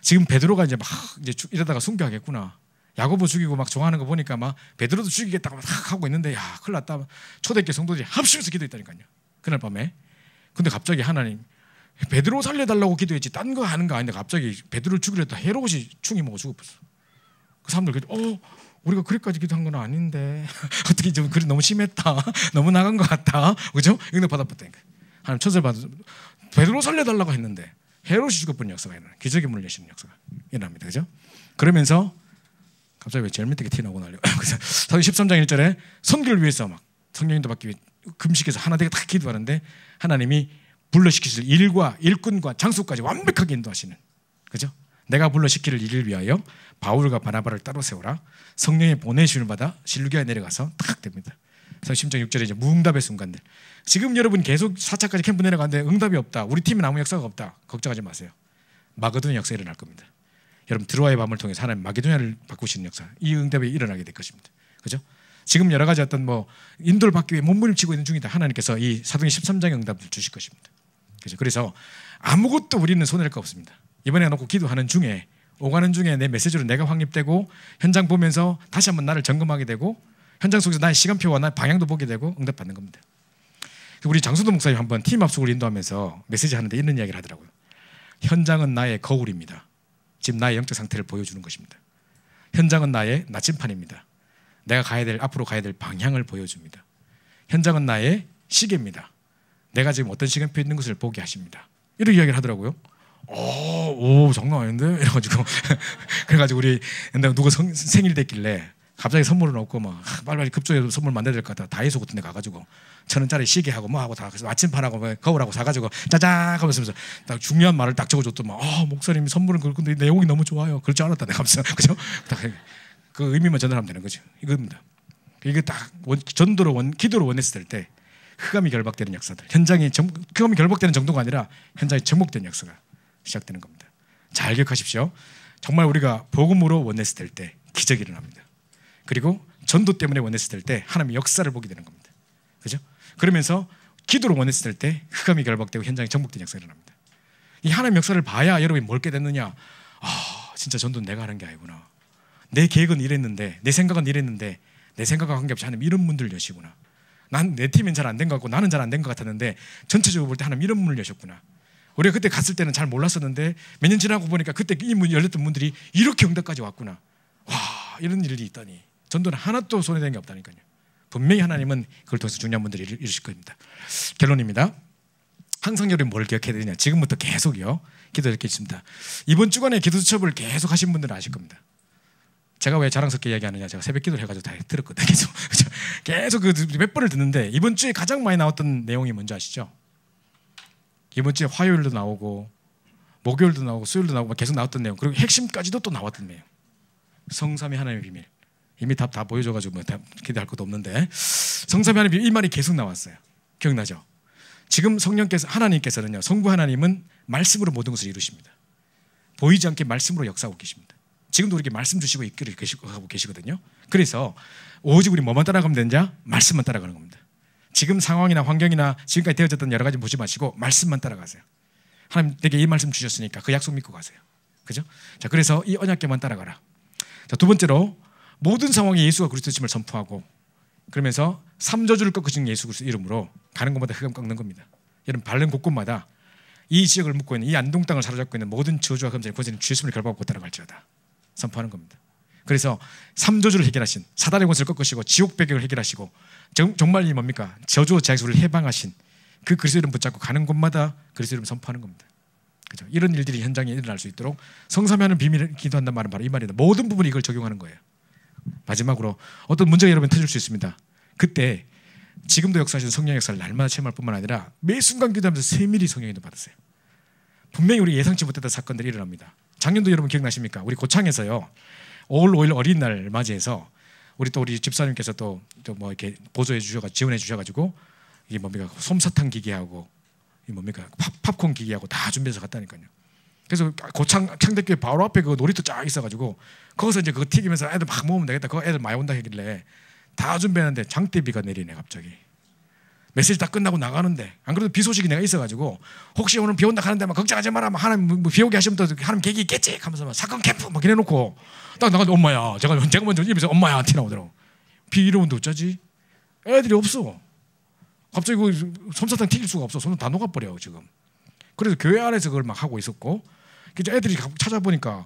지금 베드로가 이제 막 이제 이러다가 순교하겠구나. 야고보 죽이고 막 좋아하는 거 보니까 막 베드로도 죽이겠다고 막 하고 있는데 야 큰일 났다. 초대교회 성도들이 합심해서 기도했다니까요. 그날 밤에. 근데 갑자기 하나님 베드로 살려달라고 기도했지 딴 거 하는 거 아닌데 갑자기 베드로를 죽이려 했다 헤롯이 충이 먹어 죽어버렸어. 그 사람들 우리가 그렇게까지 기도한 건 아닌데 어떻게 좀 그래 너무 심했다. 너무 나간 것 같다. 그죠? 이거 받아봤다니까. 하나님 천사를 받아서 베드로 살려달라고 했는데 헤롯이 죽어버린 역사가 일어나요. 기적의 문을 여시는 역사가 일어납니다. 그죠? 그러면서 갑자기 왜 제일 밑에 튀어나오고 난리가. 그래서 사도행 13장 1절에 선교를 위해서 막 성령님도 받기 위해 금식해서 하나 되게 다 기도하는데 하나님이 불러시키실 일과 일꾼과 장소까지 완벽하게 인도하시는. 그죠? 내가 불러시키를 일을 위하여 바울과 바나바를 따로 세우라. 성령의 보내심을 받아 실루기아에 내려가서 딱 됩니다. 그래서 10장 6절에 이제 무응답의 순간들. 지금 여러분 계속 4차까지 캠프 내려가는데 응답이 없다. 우리 팀에 아무 역사가 없다. 걱정하지 마세요. 마게도냐 역사가 일어날 겁니다. 여러분 드로아의 밤을 통해서 하나님 마게도냐를 바꾸시는 역사. 이 응답이 일어나게 될 것입니다. 그죠? 지금 여러 가지 어떤 뭐 인도를 받기 위해 몸부림치고 있는 중이다. 하나님께서 이 사도행 13장의 응답을 주실 것입니다. 그죠? 그래서 아무것도 우리는 손해낼 거 없습니다. 이번에 놓고 기도하는 중에 오가는 중에 내 메시지로 내가 확립되고 현장 보면서 다시 한번 나를 점검하게 되고 현장 속에서 나의 시간표와 나의 방향도 보게 되고 응답받는 겁니다. 우리 장순도 목사님 한번 팀 합숙을 인도하면서 메시지 하는데 이런 이야기를 하더라고요. 현장은 나의 거울입니다. 지금 나의 영적 상태를 보여주는 것입니다. 현장은 나의 나침판입니다. 내가 앞으로 가야 될 방향을 보여줍니다. 현장은 나의 시계입니다. 내가 지금 어떤 시간표에 있는 것을 보게 하십니다. 이런 이야기를 하더라고요. 오 장난 아닌데? 이래가지고 그래가지고 우리 누가 생일 됐길래 갑자기 선물을 얻고 막 빨리빨리 급조해서 선물 만들어야 될 것 같아. 다이소 같은 데 가가지고 1,000원짜리 시계하고 뭐 하고 다 그래서 마침판하고 뭐 거울하고 사가지고 짜잔 하면서 딱 중요한 말을 딱 적어줬더만 목사님이 선물은 그런데 내용이 너무 좋아요. 그럴 줄 알았다 내가 하면서 그죠? 그 의미만 전달하면 되는 거죠. 이겁니다. 이게 딱 전도로 기도로 원했을 때 흑암이 결박되는 역사들, 현장이 흑암이 결박되는 정도가 아니라 현장이 정복되는 역사가 시작되는 겁니다. 잘 기억하십시오. 정말 우리가 복음으로 원했을 때 기적이 일어납니다. 그리고 전도 때문에 원했을 때 하나님의 역사를 보게 되는 겁니다. 그죠? 그러면서 기도로 원했을 때 흑암이 결박되고 현장이 정복되는 역사가 일어납니다. 이 하나님의 역사를 봐야 여러분이 뭘 깨닫느냐? 진짜 전도는 내가 하는 게 아니구나. 내 계획은 이랬는데 내 생각은 이랬는데 내 생각과 관계없이 하나님 이런 문들을 여시구나. 난 내 팀은 잘 안 된 것 같고 나는 잘 안 된 것 같았는데 전체적으로 볼 때 하나님 이런 문을 여셨구나. 우리가 그때 갔을 때는 잘 몰랐었는데 몇 년 지나고 보니까 그때 이 문 열렸던 문들이 이렇게 응답까지 왔구나. 와 이런 일이 있다니. 전도는 하나도 손해된 게 없다니까요. 분명히 하나님은 그걸 통해서 중요한 문들을 이루실 겁니다. 결론입니다. 항상 여러분 뭘 기억해야 되냐. 지금부터 계속요. 기도할 게 있습니다. 이번 주간에 기도 수첩을 계속 하신 분들은 아실 겁니다. 제가 왜 자랑스럽게 이야기하느냐. 제가 새벽 기도를 해가지고 다 들었거든요. 계속 몇 번을 듣는데 이번 주에 가장 많이 나왔던 내용이 뭔지 아시죠? 이번 주에 화요일도 나오고 목요일도 나오고 수요일도 나오고 계속 나왔던 내용, 그리고 핵심까지도 또 나왔던 내용. 성삼위 하나님의 비밀. 이미 다 보여줘가지고 뭐 기대할 것도 없는데, 성삼위 하나님의 비밀, 이 말이 계속 나왔어요. 기억나죠? 지금 성령께서, 하나님께서는요, 성부 하나님은 말씀으로 모든 것을 이루십니다. 보이지 않게 말씀으로 역사하고 계십니다. 지금도 우리에게 말씀 주시고 이끌어 하고 계시거든요. 그래서 오직 우리 뭐만 따라가면 되냐? 말씀만 따라가는 겁니다. 지금 상황이나 환경이나 지금까지 되어졌던 여러 가지 보지 마시고 말씀만 따라가세요. 하나님 내게 이 말씀 주셨으니까 그 약속 믿고 가세요. 그죠? 자, 그래서 이 언약궤만 따라가라. 자, 두 번째로 모든 상황에 예수가 그리스도심을 선포하고, 그러면서 삼저주를 꺾으신 예수 그리스도 이름으로 가는 곳마다 흑암 꺾는 겁니다. 여러분, 바른 곳곳마다 이 지역을 묵고 있는, 이 안동 땅을 사로잡고 있는 모든 저주와 흑암자의 권세는 주 예수님을 결박하고 따라갈지어다 선포하는 겁니다. 그래서 삼저주를 해결하신, 사단의 권세를 꺾으시고 지옥 배경을 해결하시고, 정말 이 뭡니까? 저주와 재앙을 해방하신 그 그리스도 이름 붙잡고 가는 곳마다 그리스도 이름 선포하는 겁니다. 그죠? 이런 일들이 현장에 일어날 수 있도록 성삼위하는 비밀을 기도한다는 말은 바로 이 말이다. 모든 부분이 이걸 적용하는 거예요. 마지막으로 어떤 문제가 여러분 터질 수 있습니다. 그때 지금도 역사하시는 성령 역사를 날마다 체험할 뿐만 아니라 매 순간 기도하면서 세밀히 성령의 인도 받으세요. 분명히 우리 예상치 못했던 사건들이 일어납니다. 작년도 여러분 기억나십니까? 우리 고창에서요, 5월 5일 어린이날 맞이해서 우리 집사님께서 또 뭐 이렇게 보조해 주셔가 지원해 주셔가지고, 이게 뭡니까? 솜사탕 기계하고 이 뭡니까? 팝콘 기계하고 다 준비해서 갔다니까요. 그래서 고창 창대교회 바로 앞에 그 놀이터 쫙 있어가지고 거기서 이제 그거 튀기면서 애들 막 먹으면 되겠다. 그거 애들 많이 온다 하길래 다 준비했는데 장대비가 내리네 갑자기. 메시지 다 끝나고 나가는데, 안 그래도 비 소식이 내가 있어가지고 혹시 오늘 비 온다 하는데 막 걱정하지 마라, 막 하나님 뭐 비 오게 하시면 또 하나님 계획이 있겠지 하면서 막 사건 캠프 막 이래놓고 딱 나가도 엄마야, 제가 먼저 입에서 엄마야 티 나오더라고. 비 이러는데 어쩌지? 애들이 없어. 갑자기 그 솜사탕 튀길 수가 없어. 손은 다 녹아버려 지금. 그래서 교회 안에서 그걸 막 하고 있었고, 그래서 애들이 찾아보니까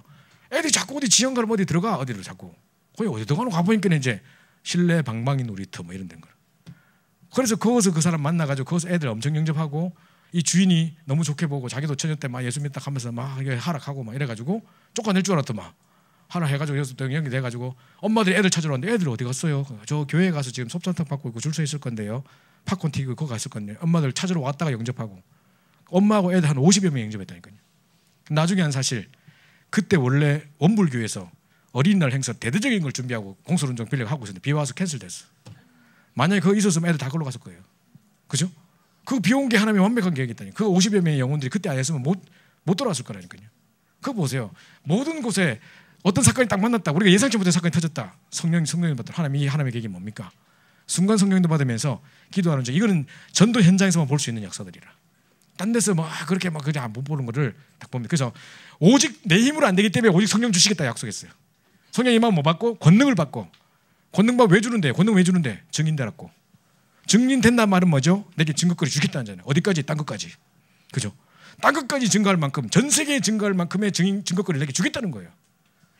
애들이 자꾸 어디 지형 가면 어디 들어가, 어디를 자꾸 거기 어디 들어가는 가보니까 이제 실내 방망이 놀이터 뭐 이런 데인 거야. 그래서 거기서 그 사람 만나가지고 거기서 애들 엄청 영접하고, 이 주인이 너무 좋게 보고 자기도 처녀 때 막 예수 믿다 하면서 막 하락하고 막 이래가지고 쫓아낼 줄 알았더만 하라 해가지고 여기서 또 연결돼가지고 엄마들이 애들 찾으러 왔는데, 애들 어디 갔어요? 저 교회 가서 지금 섭찬탕 받고 있고 줄 서 있을 건데요. 팝콘 튀기고 거기 갔을 건데요. 엄마들 찾으러 왔다가 영접하고, 엄마하고 애들 한 50여 명 영접했다니까요. 나중에 한 사실 그때 원래 원불교에서 어린이날 행사 대대적인 걸 준비하고 공설운동 빌려고 하고 있었는데 비 와서 캔슬됐어. 만약에 그거 있었으면 애들 다 걸로 갔을 거예요. 그죠? 그 비 온 게 하나님의 완벽한 계획이었다니. 그 50여 명의 영혼들이 그때 안 했으면 못 돌아왔을 거라니까요. 그거 보세요. 모든 곳에 어떤 사건이 딱 만났다. 우리가 예상치 못한 사건이 터졌다. 성령이 받다. 하나님의 계획이 뭡니까? 순간 성령도 받으면서 기도하는 적. 이거는 전도 현장에서만 볼 수 있는 역사들이라. 딴 데서 뭐 그렇게 막 그냥 못 보는 거를 딱 봅니다. 그래서 오직 내 힘으로 안 되기 때문에 오직 성령 주시겠다 약속했어요. 성령 임하면 뭐 받고? 권능을 받고. 권능 받고 왜 주는데? 권능 왜 주는데? 증인 되라고. 증인 된다는 말은 뭐죠? 내게 증거거리 주겠다는 거잖아요. 어디까지? 땅 끝까지. 그죠? 땅 끝까지 증거할 만큼, 전 세계에 증거할 만큼의 증거거리를 내게 주겠다는 거예요.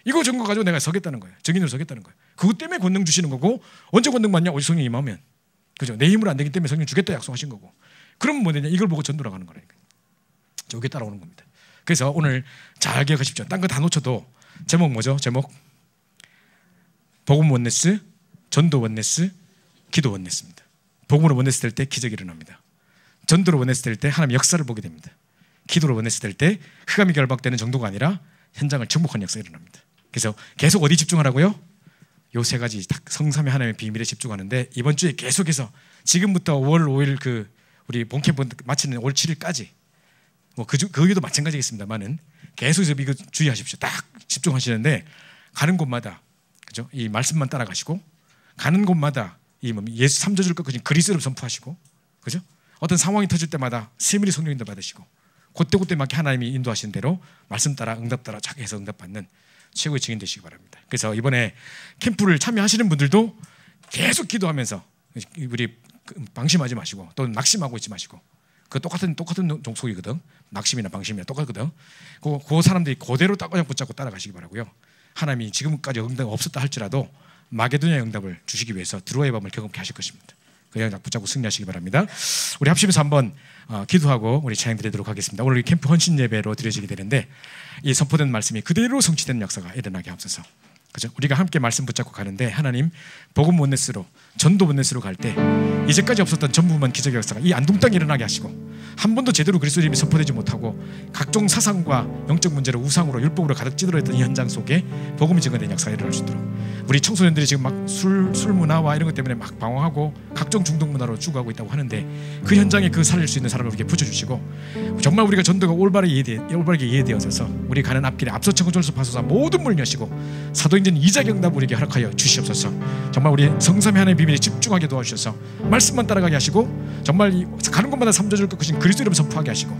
이거 증거 가지고 내가 서겠다는 거예요. 증인으로 서겠다는 거예요. 그것 때문에 권능 주시는 거고, 언제 권능 받냐? 오직 성령 임하면. 그죠? 내 힘으로 안 되기 때문에 성령 주겠다 약속하신 거고. 그러면 뭐 되냐? 이걸 보고 전도로 가는 거라니까. 저게 따라오는 겁니다. 그래서 오늘 잘 기억하십시오. 딴 거 다 놓쳐도 제목 뭐죠? 제목 복음 원네스, 전도 원네스, 기도 원네스입니다. 복음으로 원네스 될 때 기적이 일어납니다. 전도로 원네스 될 때 하나님 역사를 보게 됩니다. 기도로 원네스 될 때 흑암이 결박되는 정도가 아니라 현장을 정복하는 역사가 일어납니다. 그래서 계속 어디 집중하라고요? 요 세 가지 성삼위 하나님의 비밀에 집중하는데, 이번 주에 계속해서 지금부터 5월 5일 우리 본캠프 마치는 5월 7일까지 뭐 거기도 마찬가지겠습니다만은 계속해서 이거 주의하십시오. 딱 집중하시는데, 가는 곳마다 그죠? 이 말씀만 따라가시고, 가는 곳마다 이 예수 삼저주를 꺾으신 그리스도를 선포하시고, 그죠? 어떤 상황이 터질 때마다 세밀히 성령 인도 받으시고, 그때 맞게 하나님이 인도하신 대로 말씀 따라 응답 따라 자기 해서 응답받는 최고의 증인 되시기 바랍니다. 그래서 이번에 캠프를 참여하시는 분들도 계속 기도하면서 우리 방심하지 마시고, 또 낙심하고 있지 마시고, 그 똑같은 종속이거든. 낙심이나 방심이나 똑같거든. 그 사람들이 그대로 딱 붙잡고 따라가시기 바라고요. 하나님이 지금까지 응답 없었다 할지라도 마게도냐의 응답을 주시기 위해서 드로아의 밤을 경험케 하실 것입니다. 그 영역 붙잡고 승리하시기 바랍니다. 우리 합심해서 한번 기도하고 우리 찬양 드리도록 하겠습니다. 오늘 캠프 헌신 예배로 드려지게 되는데, 이 선포된 말씀이 그대로 성취되는 역사가 일어나게 하옵소서. 그죠? 우리가 함께 말씀 붙잡고 가는데, 하나님 복음 원네스로, 전도 원네스로 갈 때 이제까지 없었던 전무후무한 기적의 역사가 이 안동 땅에 일어나게 하시고, 한 번도 제대로 그리스도의 이름이 선포되지 못하고 각종 사상과 영적 문제로 우상으로 율법으로 가득 찌들어있던 이 현장 속에 복음이 증거된 역사가 일어날 수 있도록 우리 청소년들이 지금 막 술 문화와 이런 것 때문에 막 방황하고 각종 중독 문화로 죽어가고 있다고 하는데 그 현장에 그 살릴 수 있는 사람을 우리에게 붙여주시고 정말 우리가 전도가 올바르게 이해되어져서 우리 가는 앞길에 앞서천고 졸소파소사 모든 문을 여시고 사도행전 2자 경답 우리에게 허락하여 주시옵소서. 정말 우리 성삼위 하나님의 비밀에 집중하게 도와주셔서 말씀만 따라가게 하시고 정말 가는 곳마다 삼조절 꺾으신 그리스도 이름 선포하게 하시고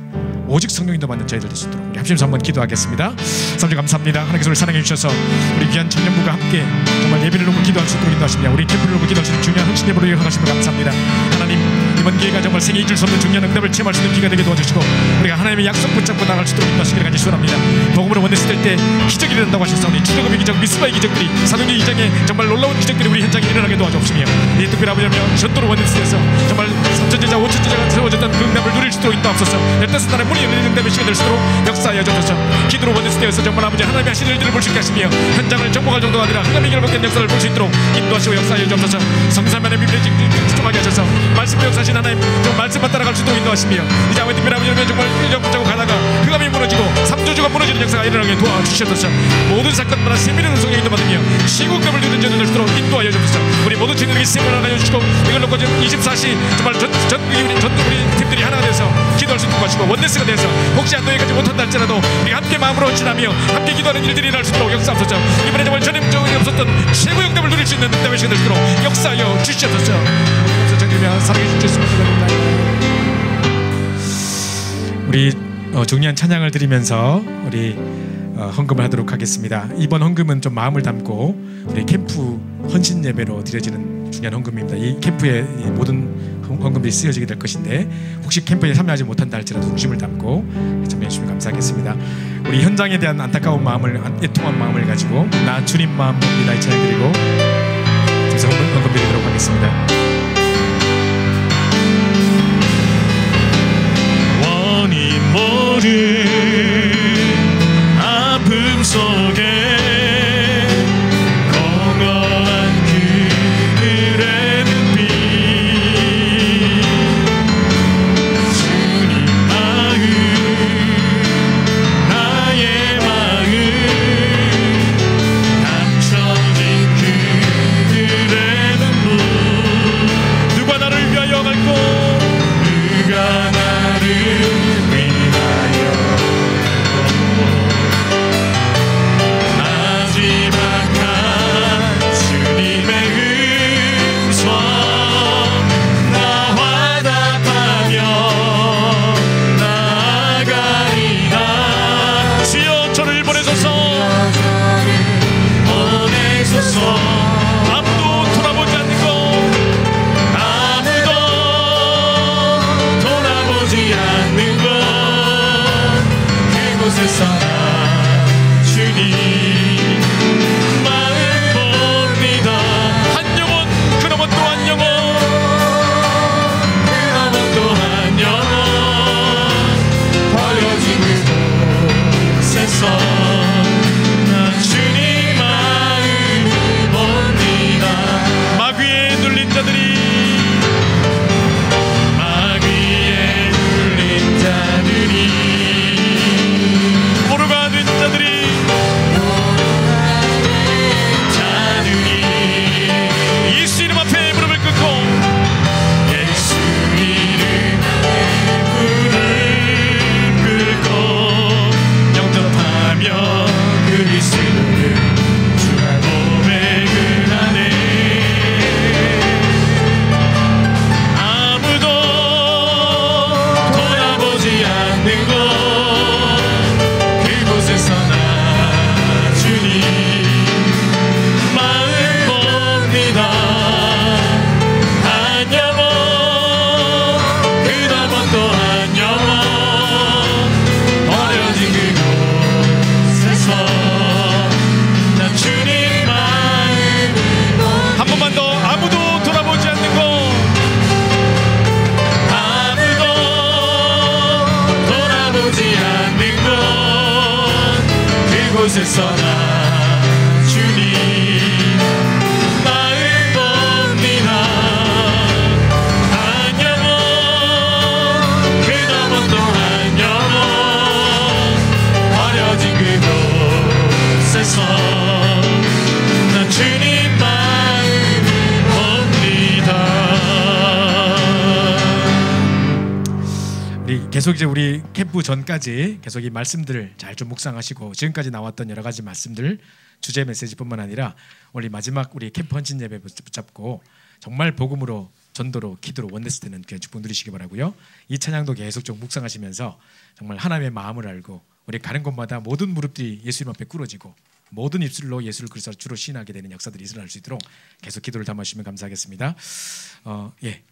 오직 성령인도 받는 저희들 될 수 있도록 우리 합심해서 한번 기도하겠습니다. 사모님 감사합니다. 하나님께서 우리 사랑해 주셔서 우리 귀한 청년부가 함께 정말 예배를 놓고 기도할 수 있도록 인도하시며 우리 캠프를 놓고 기도할 수 있는 중요한 헌신 예배로 허락하시면 감사합니다. 하나님 이번 기회가 정말 생애 잊을 수 없는 중요한 응답을 체험할 수 있는 기회가 되게 도와주시고 우리가 하나님의 약속 붙잡고 나갈 수 있도록 인도하시기를 간절히 소원합니다. 복음으로 원했을 때 기적이 일어난다고 하셨사오니 출애굽의 기적, 미스바의 기적들이 사도행전 2장에 정말 놀라운 기적들이 우리 현장에 일어나게 도와주옵시며 이 특별히 아버지며 전도로 원했을때서 정말 3천제자 5천제자가 세워졌던 그 응답을 누릴 수 있도록 인도하옵소서. 15나라의 문이 열리는 응답의 시간 될 수 있도록 역사하여 주옵소서. 기도로 원했을 때에서 정말 아버지 하나님의 하시는 일들을 볼 수 있게 하시며 현장을 정복할 정도가 아니라 하나님의 결박된 역사를 볼 수 있도록 인도하시고 역사하여 주옵소서. 성삼만의 비밀에 집중하게 하셔서 말씀을 역사하신 하나님 정말 말씀만 따라갈 수 있도록 인도하시며 이제 아버지 특별히 아버지 정말 1년 붙잡고 가다가 그 감이 무너지고 삼조주가 무너지는 역사가 일어나게 도와주시옵소서. 모든 사건마다 세밀한 성령 인도 받으며 시국감을 누리는 자들 될 수 있도록 인도하여 주옵소서. 우리 모든 친구들에게 생명을 가져주시고 이걸 놓고 지금 24시 정말 우리 팀들이 하나가 돼서 기도할 수 있는 것이고 원네스가 돼서 혹시 안도에까지 못한다 할지라도 우리가 함께 마음으로 지나며 함께 기도하는 일들이 일어날 수 있도록 역사하소서. 이번에 정말 전임적이 없었던 최고 영감을 누릴 수 있는 응답의 시간 될 수 있도록 역사하여 주시옵소서. 감사드리며 사랑해 주셨습니다. 우리 중요한 찬양을 드리면서 우리 헌금을 하도록 하겠습니다. 이번 헌금은 좀 마음을 담고 우리 캠프 헌신 예배로 드려지는 중요한 헌금입니다. 이 캠프에 모든 헌금들이 쓰여지게 될 것인데 혹시 캠프에 참여하지 못한다 할지라도 중심을 담고 참여해 주시면 감사하겠습니다. 우리 현장에 대한 안타까운 마음을, 애통한 마음을 가지고 나 주님 마음 봅니다 이 찬양 드리고 그래서 헌금 드리도록 하겠습니다. 원이 모른 아픔 속에 공허한 그들의 눈빛 주님 마음 나의 마음 감춰진 그들의 눈물 누가 나를 위하여 갈고 누가 나를 위하여 마지막한 주님의 음성 나 화답하며 나아가리라. 주여 저를 보내소서. 보내소서. 아무도 돌아보지 않는 것 아무도 돌아보지 않는 곳 그곳에서 나 주님 마음 봅니다. 한 영혼 그 넘어 또 한 영혼 그나마 또 한 영혼 버려진 그곳에서 나 주님 마음을 봅니다. 마귀에 눌린 자들이 마귀에 눌린 자들이 포로가 된 자들이 예수 이름 앞에 무릎을 꿇고 예수 이름 앞에 무릎 꿇고 영접하며 그리스도를 주라 고백을 하네. 아무도 돌아보지 않는 곳 그곳에서 나 주님 마음 봅니다. 한 영혼 그다음 또 한 영혼 버려진 그곳에서 나 주님 마음을 한 번만 더 아무도 돌아보지 않는 것 아무도 돌아보지 않는 곳 그곳에서 나 주님 마음 봅니다. 한 영혼 그나마 계속 이제 우리 캠프 전까지 계속 이 말씀들을 잘 좀 묵상하시고 지금까지 나왔던 여러 가지 말씀들 주제 메시지뿐만 아니라 우리 마지막 우리 캠프 헌신 예배 붙잡고 정말 복음으로 전도로 기도로 원네스 되는 그 축복 누리시기 바라고요. 이 찬양도 계속 좀 묵상하시면서 정말 하나님의 마음을 알고 우리 가는 곳마다 모든 무릎들이 예수님 앞에 꿇어지고 모든 입술로 예수를 그리스도로 주로 시인하게 되는 역사들이 일어날 수 있도록 계속 기도를 담아주시면 감사하겠습니다. 예.